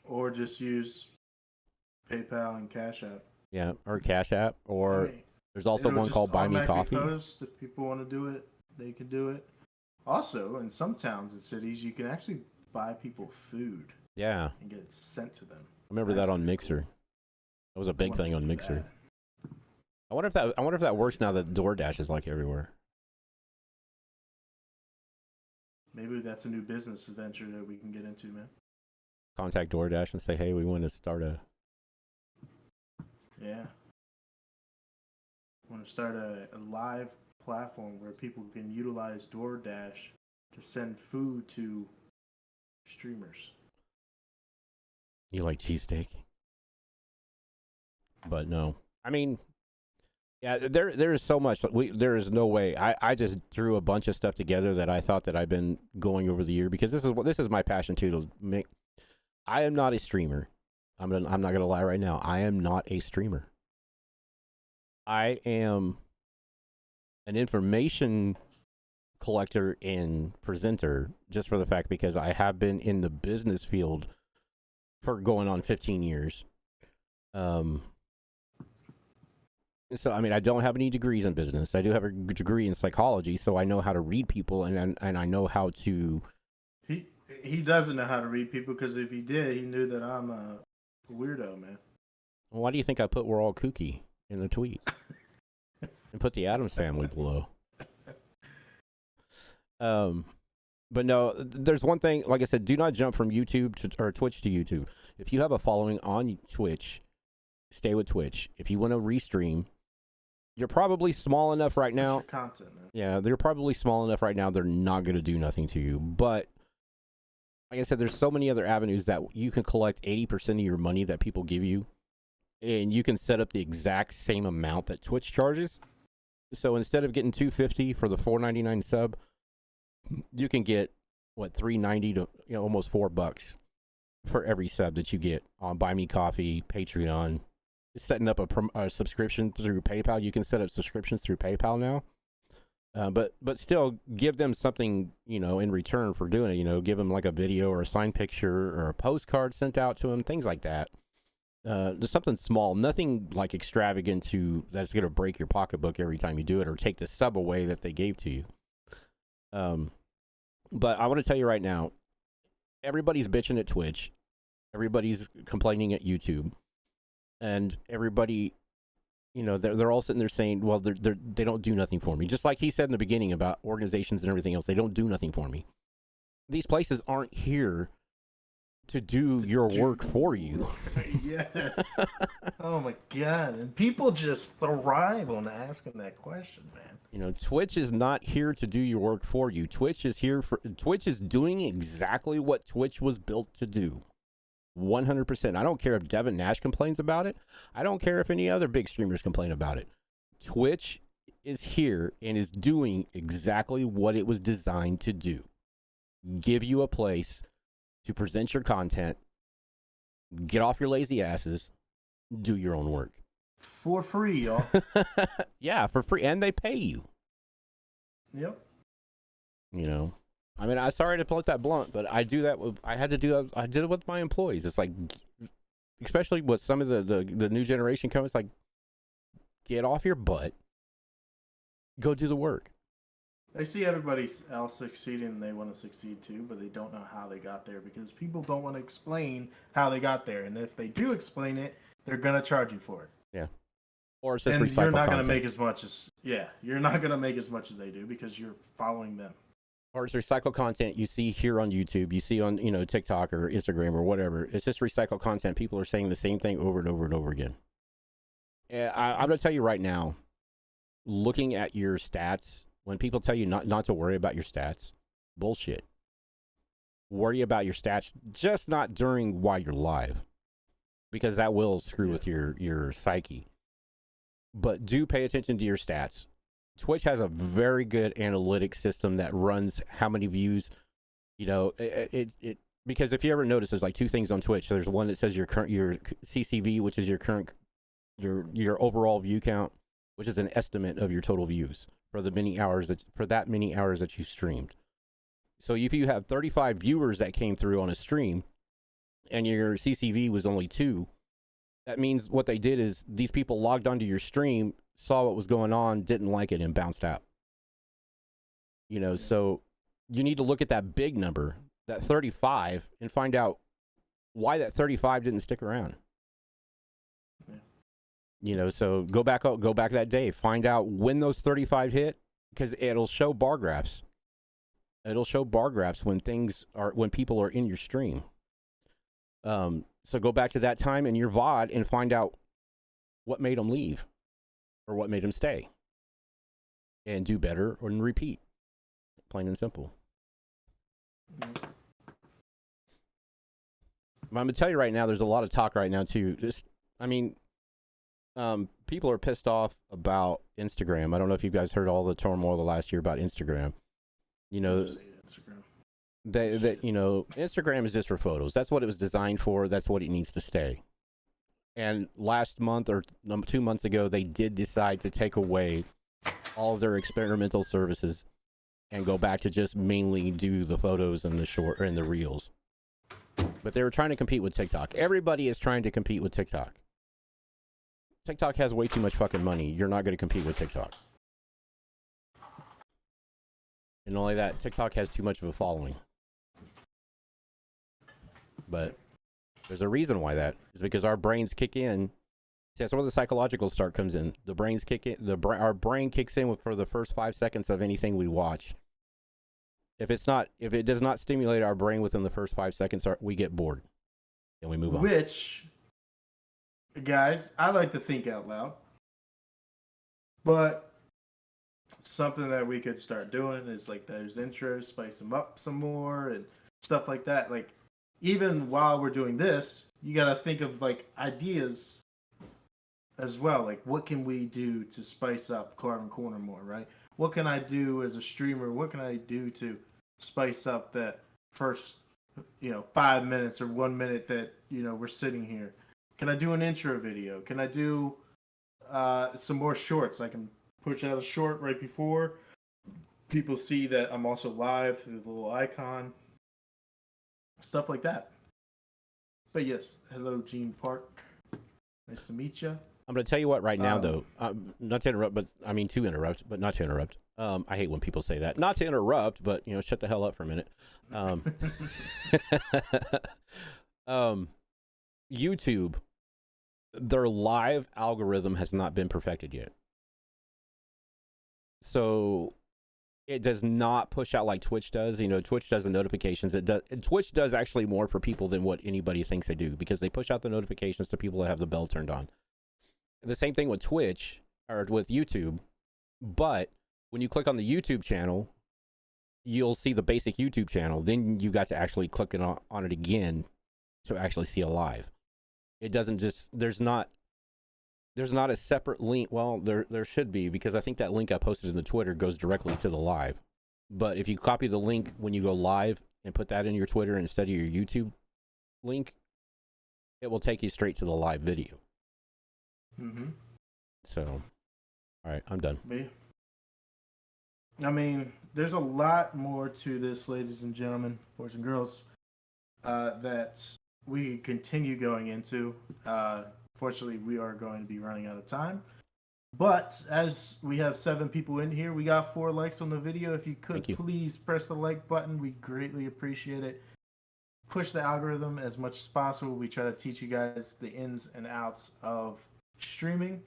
Or just use PayPal and Cash App. Yeah, or Cash App. Or there's also one called Buy Me Coffee. Post. If people want to do it, they can do it. Also, in some towns and cities, you can actually buy people food. Yeah. And get it sent to them. I remember that on Mixer. Cool. That was a big thing on Mixer. I wonder if that works now that DoorDash is like everywhere. Maybe that's a new business venture that we can get into, man. Contact DoorDash and say, hey, we want to start a... Yeah. I want to start a live platform where people can utilize DoorDash to send food to streamers. You like cheesesteak? But no. I mean, yeah, there is so much. There is no way. I just threw a bunch of stuff together that I thought that I've been going over the year because this is my passion too. To make. I am not a streamer. I'm not gonna lie right now. I am not a streamer. I am an information collector and presenter, just for the fact because I have been in the business field for going on 15 years. So, I mean, I don't have any degrees in business. I do have a degree in psychology, so I know how to read people, and I know how to... He doesn't know how to read people, because if he did, he knew that I'm a weirdo, man. Well, why do you think I put "we're all kooky" in the tweet? And put the Addams Family below. But no, there's one thing, like I said, do not jump from YouTube or Twitch to YouTube. If you have a following on Twitch, stay with Twitch. If you want to restream, you're probably small enough right now. That's your content, man. Yeah, they're probably small enough right now. They're not going to do nothing to you. But like I said, there's so many other avenues that you can collect 80% of your money that people give you, and you can set up the exact same amount that Twitch charges. So instead of getting $250 for the $4.99 sub, you can get $3.90 to almost $4 for every sub that you get on Buy Me Coffee, Patreon. Setting up a subscription through PayPal. You can set up subscriptions through PayPal now. But still give them something, in return for doing it. Give them like a video or a signed picture or a postcard sent out to them, things like that. Just something small, nothing like extravagant that's going to break your pocketbook every time you do it or take the sub away that they gave to you. But I want to tell you right now, everybody's bitching at Twitch. Everybody's complaining at YouTube. And everybody, they're all sitting there saying, well, they don't do nothing for me. Just like he said in the beginning about organizations and everything else, they don't do nothing for me. These places aren't here to do your work for you. Yes. Oh my God. And people just thrive on asking that question, man. Twitch is not here to do your work for you. Twitch is doing exactly what Twitch was built to do. 100%. I don't care if Devin Nash complains about it. I don't care if any other big streamers complain about it. Twitch is here and is doing exactly what it was designed to do. Give you a place to present your content, get off your lazy asses, do your own work. For free, y'all. Yeah, for free. And they pay you. Yep. I mean, I'm sorry to put that blunt, but I do that. I did it with my employees. It's like, especially with some of the new generation coming, it's like, get off your butt, go do the work. They see everybody else succeeding and they want to succeed too, but they don't know how they got there because people don't want to explain how they got there. And if they do explain it, they're going to charge you for it. Yeah. Or it's just and recycled you're not going content. to make as much as, you're not going to make as much as they do because you're following them. Or it's recycled content you see here on YouTube, you see on, TikTok or Instagram or whatever. It's just recycled content. People are saying the same thing over and over and over again. And I'm going to tell you right now, looking at your stats, when people tell you not to worry about your stats, bullshit. Worry about your stats, just not during while you're live, because that will screw with your psyche. But do pay attention to your stats. Twitch has a very good analytic system that runs how many views. It because if you ever notice, there's like two things on Twitch. There's one that says your CCV, which is your current your overall view count, which is an estimate of your total views for that many hours that you streamed. So if you have 35 viewers that came through on a stream and your CCV was only 2, that means what they did is these people logged onto your stream, saw what was going on, didn't like it, and bounced out. So you need to look at that big number, that 35, and find out why that 35 didn't stick around. So go back that day, find out when those 35 hit, because it'll show bar graphs. It'll show bar graphs when people are in your stream. So go back to that time in your VOD and find out what made them leave or what made them stay, and do better or repeat. Plain and simple. But I'm gonna tell you right now, there's a lot of talk right now too. People are pissed off about Instagram. I don't know if you guys heard all the turmoil the last year about Instagram. Instagram is just for photos. That's what it was designed for. That's what it needs to stay. And last month or 2 months ago, they did decide to take away all of their experimental services and go back to just mainly do the photos and the short and the reels. But they were trying to compete with TikTok. Everybody is trying to compete with TikTok. TikTok has way too much fucking money. You're not going to compete with TikTok. And not only that, TikTok has too much of a following. But there's a reason why that is, because our brains kick in. That's where the psychological start comes in. The brains kick in. Our brain kicks in for the first 5 seconds of anything we watch. If it does not stimulate our brain within the first 5 seconds, we get bored and we move on. Which, guys, I like to think out loud, but something that we could start doing is like those intros, spice them up some more and stuff like that. Like, even while we're doing this, you got to think of like ideas as well. Like, what can we do to spice up Carbon Corner more, right? What can I do as a streamer? What can I do to spice up that first, 5 minutes or 1 minute that, we're sitting here? Can I do an intro video? Can I do some more shorts? I can push out a short right before people see that I'm also live through the little icon. Stuff like that. But yes, hello, Gene Park. Nice to meet you. I'm going to tell you what right now, though. Not to interrupt, but I mean to interrupt, but not to interrupt. I hate when people say that. Not to interrupt, but, shut the hell up for a minute. YouTube, their live algorithm has not been perfected yet. So it does not push out like Twitch does. Twitch does the notifications. Twitch does actually more for people than what anybody thinks they do, because they push out the notifications to people that have the bell turned on. The same thing with Twitch or with YouTube, but when you click on the YouTube channel, you'll see the basic YouTube channel. Then you got to actually click on it again to actually see a live. It doesn't just, there's not a separate link. Well, there should be, because I think that link I posted in the Twitter goes directly to the live. But if you copy the link when you go live and put that in your Twitter instead of your YouTube link, it will take you straight to the live video. Mm-hmm. So, all right, I'm done. I mean, there's a lot more to this, ladies and gentlemen, boys and girls, that we continue going into. Fortunately, we are going to be running out of time. But as we have 7 people in here, we got 4 likes on the video. If you could please press the like button, we greatly appreciate it. Push the algorithm as much as possible. We try to teach you guys the ins and outs of streaming,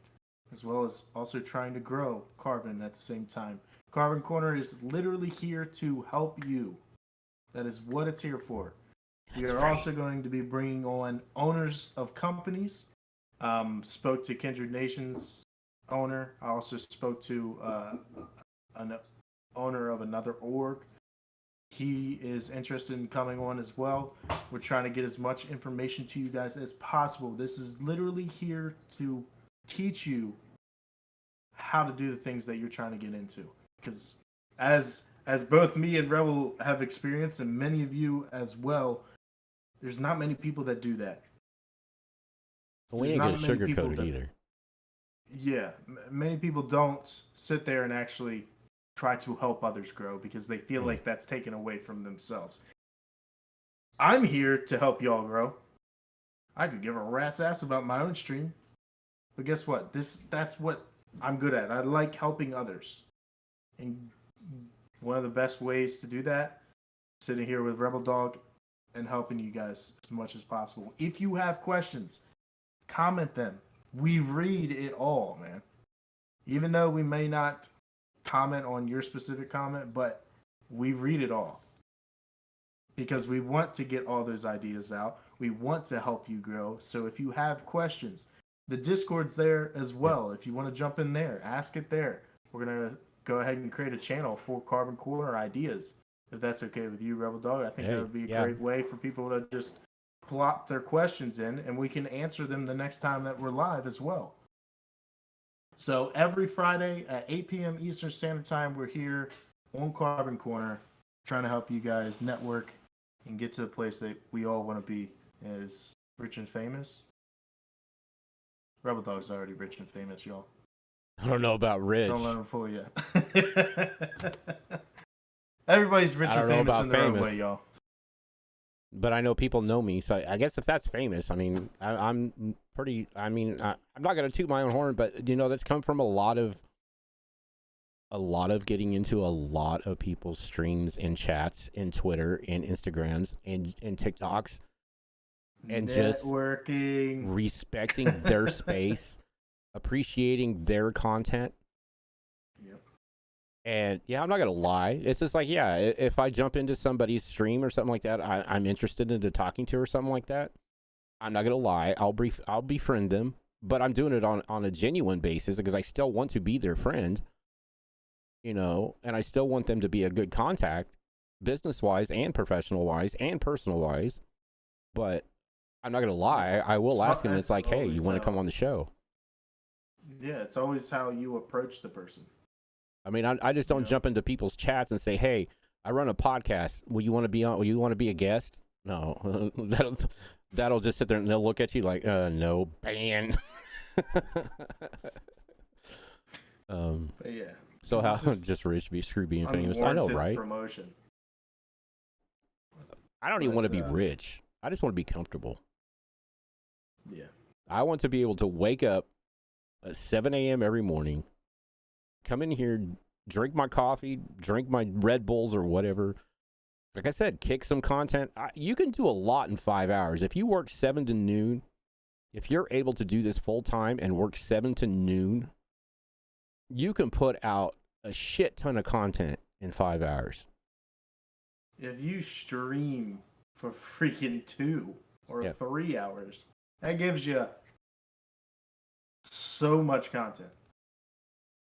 as well as also trying to grow Carbon at the same time. Carbon Corner is literally here to help you. That is what it's here for. We are also going to be bringing on owners of companies. Spoke to Kindred Nations owner. I also spoke to an owner of another org. He is interested in coming on as well. We're trying to get as much information to you guys as possible. This is literally here to teach you how to do the things that you're trying to get into. Because as both me and Rebel have experienced, and many of you as well, there's not many people that do that. We ain't gonna sugarcoat it either. Yeah, many people don't sit there and actually try to help others grow because they feel like that's taken away from themselves. I'm here to help y'all grow. I could give a rat's ass about my own stream, but guess what? That's what I'm good at. I like helping others. And one of the best ways to do that, sitting here with Rebel Dog and helping you guys as much as possible. If you have questions, comment them. We read it all, man. Even though we may not comment on your specific comment, but we read it all. Because we want to get all those ideas out. We want to help you grow. So if you have questions, the Discord's there as well. If you want to jump in there, ask it there. We're going to go ahead and create a channel for Carbon Corner ideas. If that's okay with you, Rebel Dog, I think that would be a great way for people to just plop their questions in, and we can answer them the next time that we're live as well. So every Friday at 8 p.m. Eastern Standard Time, we're here on Carbon Corner trying to help you guys network and get to the place that we all want to be, as rich and famous. Rebel Dog's already rich and famous, y'all. I don't know about rich. Don't let him fool you. Everybody's rich and famous in their own way, y'all. But I know people know me, so I guess if that's famous, I mean, I'm pretty. I mean, I'm not gonna toot my own horn, but you know, that's come from a lot of getting into a lot of people's streams and chats and Twitter and Instagrams and TikToks, and networking, just respecting their space, appreciating their content. Yep. And yeah, I'm not gonna lie. It's just like, yeah, if I jump into somebody's stream or something like that, I'm interested into talking to or something like that. I'm not gonna lie. I'll befriend them, but I'm doing it on a genuine basis because I still want to be their friend, you know, and I still want them to be a good contact, business wise and professional wise and personal wise. But I'm not gonna lie. I will ask them. It's like, hey, you want to come on the show? Yeah, it's always how you approach the person. I mean, I just don't jump into people's chats and say, "Hey, I run a podcast. Will you want to be on? Will you want to be a guest?" No, that'll just sit there and they'll look at you like, "No, ban." But yeah. So how just rich be screw being famous? I know, right? Promotion. I don't even want to be rich. I just want to be comfortable. Yeah. I want to be able to wake up at 7 a.m. every morning, come in here, drink my coffee, drink my Red Bulls or whatever. Like I said, kick some content. You can do a lot in 5 hours. If you work 7 to noon, if you're able to do this full time and work 7 to noon, you can put out a shit ton of content in 5 hours. If you stream for freaking 2 or 3 hours, that gives you so much content.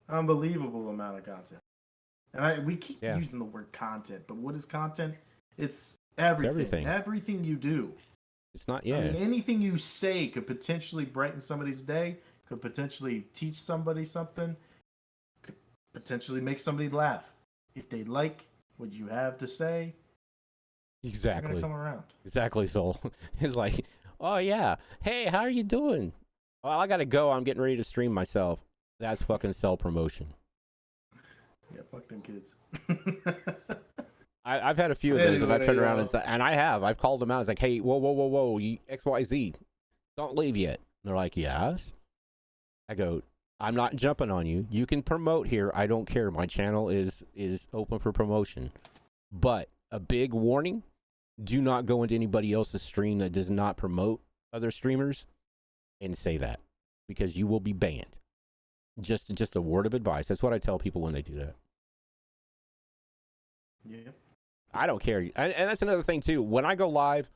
Unbelievable amount of content. And we keep using the word content, but what is content? It's everything. Everything you do. It's not, I mean, anything you say could potentially brighten somebody's day, could potentially teach somebody something, could potentially make somebody laugh. If they like what you have to say, exactly. they're gonna come around. Exactly, Soul. It's like, oh yeah, hey, how are you doing? Well, I gotta go. I'm getting ready to stream myself. That's fucking sell promotion. Yeah, fuck them kids. I've had a few of those, and I turn around and I've called them out. It's like, hey, whoa, you XYZ, don't leave yet. And they're like, yes. I go, I'm not jumping on you. You can promote here. I don't care. My channel is open for promotion. But a big warning, do not go into anybody else's stream that does not promote other streamers and say that, because you will be banned. Just a word of advice. That's what I tell people when they do that. Yeah. I don't care. And that's another thing too. When I go live,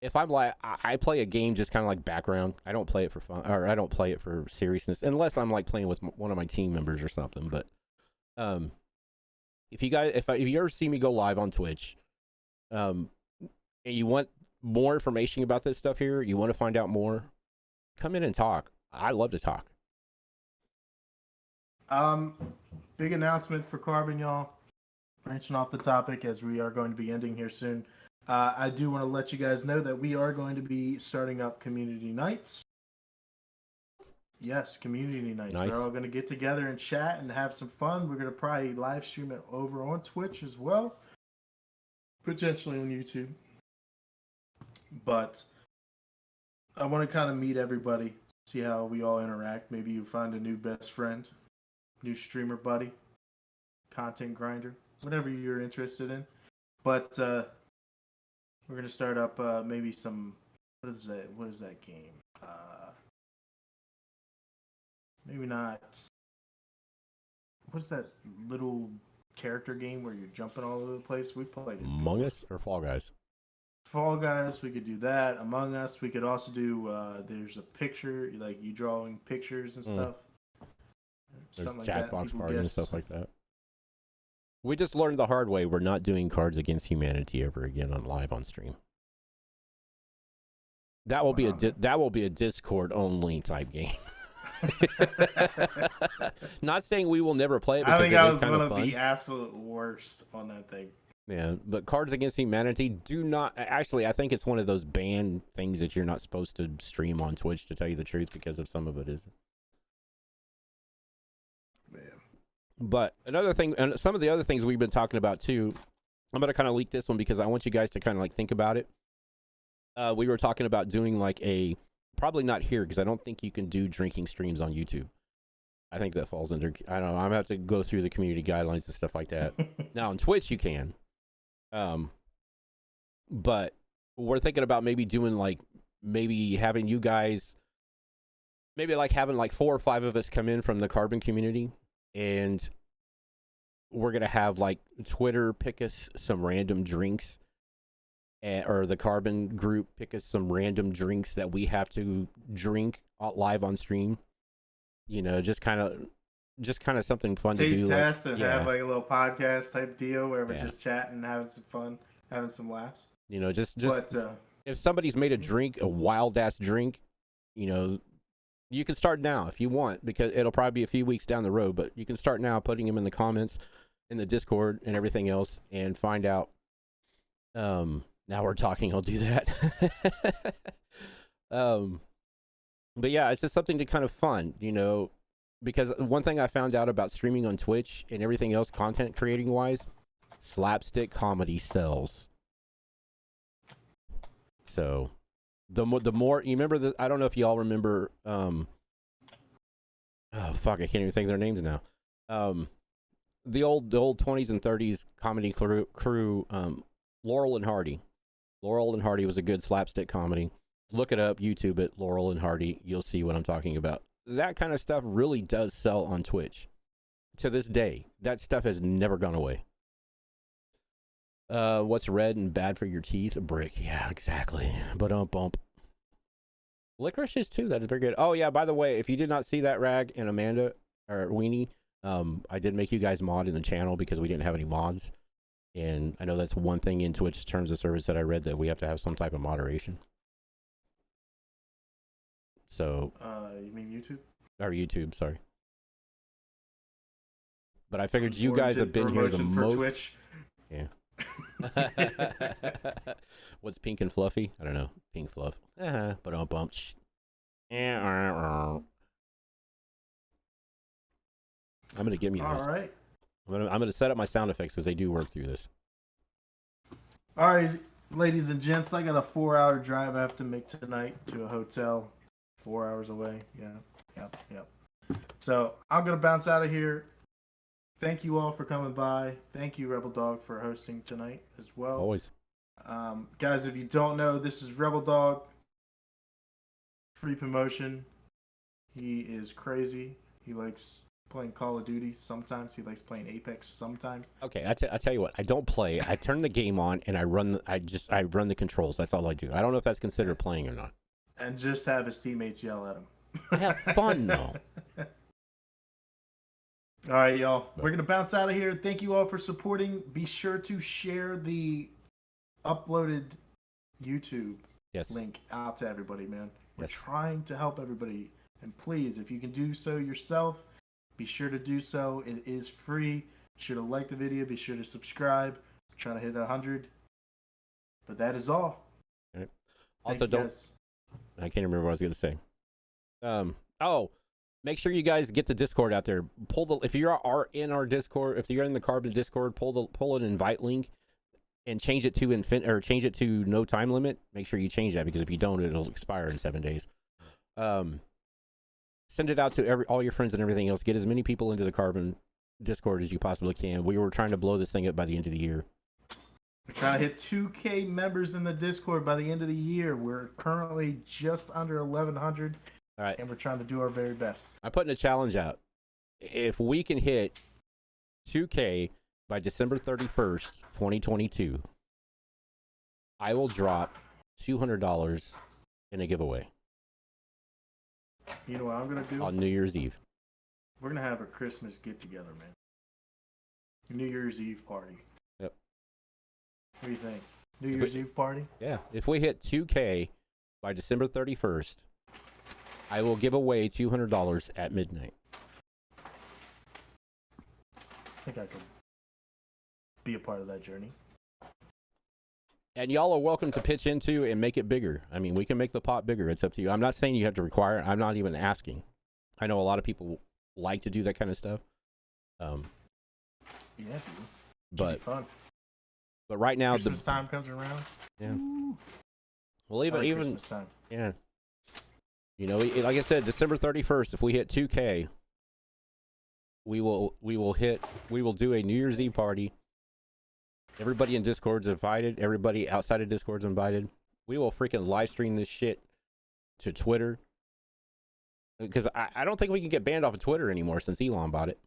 if I'm like, I play a game just kind of like background. I don't play it for fun, or I don't play it for seriousness, unless I'm like playing with one of my team members or something. But if you ever see me go live on Twitch, and you want more information about this stuff here, you want to find out more, come in and talk. I love to talk. Big announcement for Carbon, y'all. Branching off the topic, as we are going to be ending here soon. I do want to let you guys know that we are going to be starting up community nights. Yes, community nights. Nice. We're all going to get together and chat and have some fun. We're going to probably live stream it over on Twitch as well, potentially on YouTube. But I want to kind of meet everybody, see how we all interact. Maybe you find a new best friend, new streamer buddy, content grinder, whatever you're interested in. But we're going to start up maybe some, what is that game? Maybe not, what's that little character game where you're jumping all over the place? We played it. Among Us or Fall Guys? Fall Guys, we could do that. Among Us, we could also do, there's a picture, like you drawing pictures and stuff. There's Something like that. Jackbox People party and guess. stuff like that. We just learned the hard way. We're not doing Cards Against Humanity ever again on live on stream. That will be a Discord only type game. Not saying we will never play it, because I think it I is was kind one of of fun. the absolute worst on that thing. Yeah, but Cards Against Humanity do not. Actually, I think it's one of those banned things that you're not supposed to stream on Twitch, to tell you the truth, because of some of it is. Man. But another thing, and some of the other things we've been talking about too, I'm going to kind of leak this one because I want you guys to kind of like think about it. We were talking about doing like probably not here, because I don't think you can do drinking streams on YouTube. I think that falls under, I don't know, I'm going to have to go through the community guidelines and stuff like that. Now on Twitch you can. But we're thinking about maybe doing like, maybe having you guys, maybe like having like 4 or 5 of us come in from the Carbon community, and we're going to have like Twitter pick us some random drinks, or the Carbon group pick us some random drinks that we have to drink live on stream. You know, just kind of something fun to do. Taste test and yeah. have like a little podcast type deal where we're Yeah. just chatting, having some fun, having some laughs. You know, just But, if somebody's made a drink, a wild ass drink, you know, you can start now if you want, because it'll probably be a few weeks down the road, but you can start now putting them in the comments, in the Discord and everything else, and find out. Now we're talking, I'll do that. But yeah, it's just something to kind of fun, you know, because one thing I found out about streaming on Twitch and everything else, content creating wise, slapstick comedy sells. So the more you remember, I don't know if y'all remember, oh fuck, I can't even think of their names now. The old 20s and 30s comedy crew, Laurel and Hardy. Laurel and Hardy was a good slapstick comedy. Look it up, YouTube it, Laurel and Hardy. You'll see what I'm talking about. That kind of stuff really does sell on Twitch. To this day, that stuff has never gone away. What's red and bad for your teeth? A brick. Yeah, exactly. But bump. Licorice is too. That is very good. Oh yeah, by the way, if you did not see that, Rag and Amanda or Weenie, I did make you guys mod in the channel because we didn't have any mods. And I know that's one thing in Twitch terms of service that I read, that we have to have some type of moderation. So you mean YouTube? Or YouTube, sorry. But I figured you guys have been here the most. Twitch. Yeah. What's pink and fluffy? I don't know. Pink fluff. But bump. I'm gonna give you those. All right. I'm gonna set up my sound effects because they do work through this. All right, ladies and gents, I got a 4-hour drive I have to make tonight to a hotel 4 hours away. Yeah. Yep. So I'm gonna bounce out of here. Thank you all for coming by. Thank you, Rebel Dog, for hosting tonight as well. Always. Guys, if you don't know, this is Rebel Dog. Free promotion. He is crazy. He likes playing Call of Duty sometimes. He likes playing Apex sometimes. Okay, I tell you what. I don't play. I turn the game on and I run. I run the controls. That's all I do. I don't know if that's considered playing or not. And just have his teammates yell at him. I have fun though. All right, y'all. We're going to bounce out of here. Thank you all for supporting. Be sure to share the uploaded YouTube link out to everybody, man. We're trying to help everybody. And please, if you can do so yourself, be sure to do so. It is free. Be sure to like the video. Be sure to subscribe. We're trying to hit 100. But that is all. All right. Also, I can't remember what I was going to say. Make sure you guys get the Discord out there. If you are in our Discord, if you're in the Carbon Discord, pull an invite link and change it to change it to no time limit. Make sure you change that, because if you don't, it'll expire in 7 days. Send it out to all your friends and everything else. Get as many people into the Carbon Discord as you possibly can. We were trying to blow this thing up by the end of the year. We're trying to hit 2K members in the Discord by the end of the year. We're currently just under 1,100. All right. And we're trying to do our very best. I'm putting a challenge out. If we can hit 2K by December 31st, 2022, I will drop $200 in a giveaway. You know what I'm going to do? On New Year's Eve. We're going to have a Christmas get-together, man. New Year's Eve party. Yep. What do you think? New Year's Eve party? Yeah. If we hit 2K by December 31st, I will give away $200 at midnight. I think I could be a part of that journey. And y'all are welcome to pitch into and make it bigger. I mean, we can make the pot bigger. It's up to you. I'm not saying you have to require it. I'm not even asking. I know a lot of people like to do that kind of stuff. Yeah, but fun. But right now, Christmas time comes around. Yeah. Well, even Christmas time. Yeah. You know, like I said, December 31st, if we hit 2K, we will do a New Year's Eve party. Everybody in Discord's invited. Everybody outside of Discord's invited. We will freaking live stream this shit to Twitter. Because I don't think we can get banned off of Twitter anymore since Elon bought it.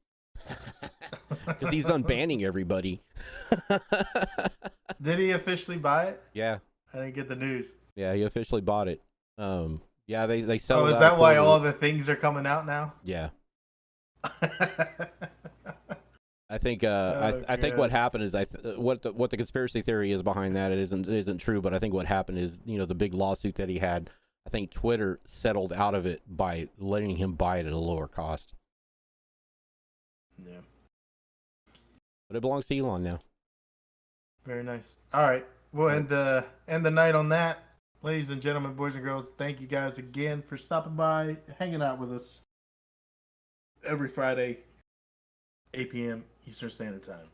Because he's done banning everybody. Did he officially buy it? Yeah. I didn't get the news. Yeah, he officially bought it. Yeah, they sell. Oh, is that why all the things are coming out now? Yeah. I think I think what happened is what the conspiracy theory is behind that, it isn't true, but I think what happened is, you know, the big lawsuit that he had, I think Twitter settled out of it by letting him buy it at a lower cost. Yeah. But it belongs to Elon now. Very nice. All right. We'll end the night on that. Ladies and gentlemen, boys and girls, thank you guys again for stopping by, hanging out with us every Friday, 8 p.m. Eastern Standard Time.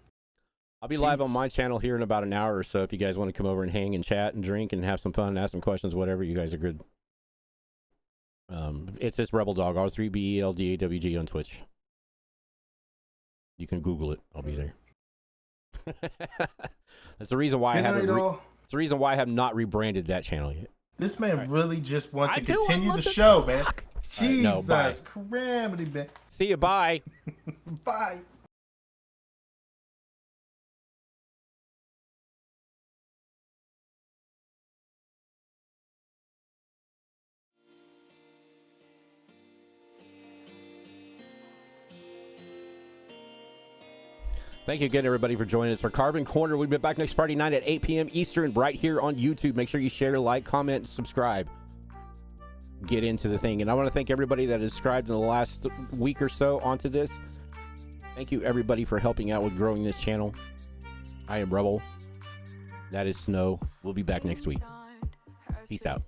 I'll be live on my channel here in about an hour or so if you guys want to come over and hang and chat and drink and have some fun and ask some questions, whatever. You guys are good. It's just Rebel Dog, R3BELDAWG on Twitch. You can Google it. I'll be there. That's the reason why I haven't. It's the reason why I have not rebranded that channel yet. This man really just wants to continue the show, man. Jesus, right, cramity, man. See you. Bye. Bye. Thank you again, everybody, for joining us for Carbon Corner. We'll be back next Friday night at 8 p.m. Eastern, right here on YouTube. Make sure you share, like, comment, subscribe. Get into the thing. And I want to thank everybody that has subscribed in the last week or so onto this. Thank you, everybody, for helping out with growing this channel. I am Rebel. That is Snow. We'll be back next week. Peace out.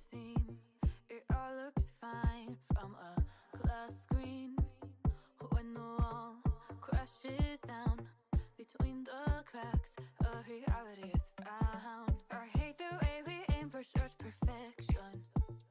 Between the cracks, a reality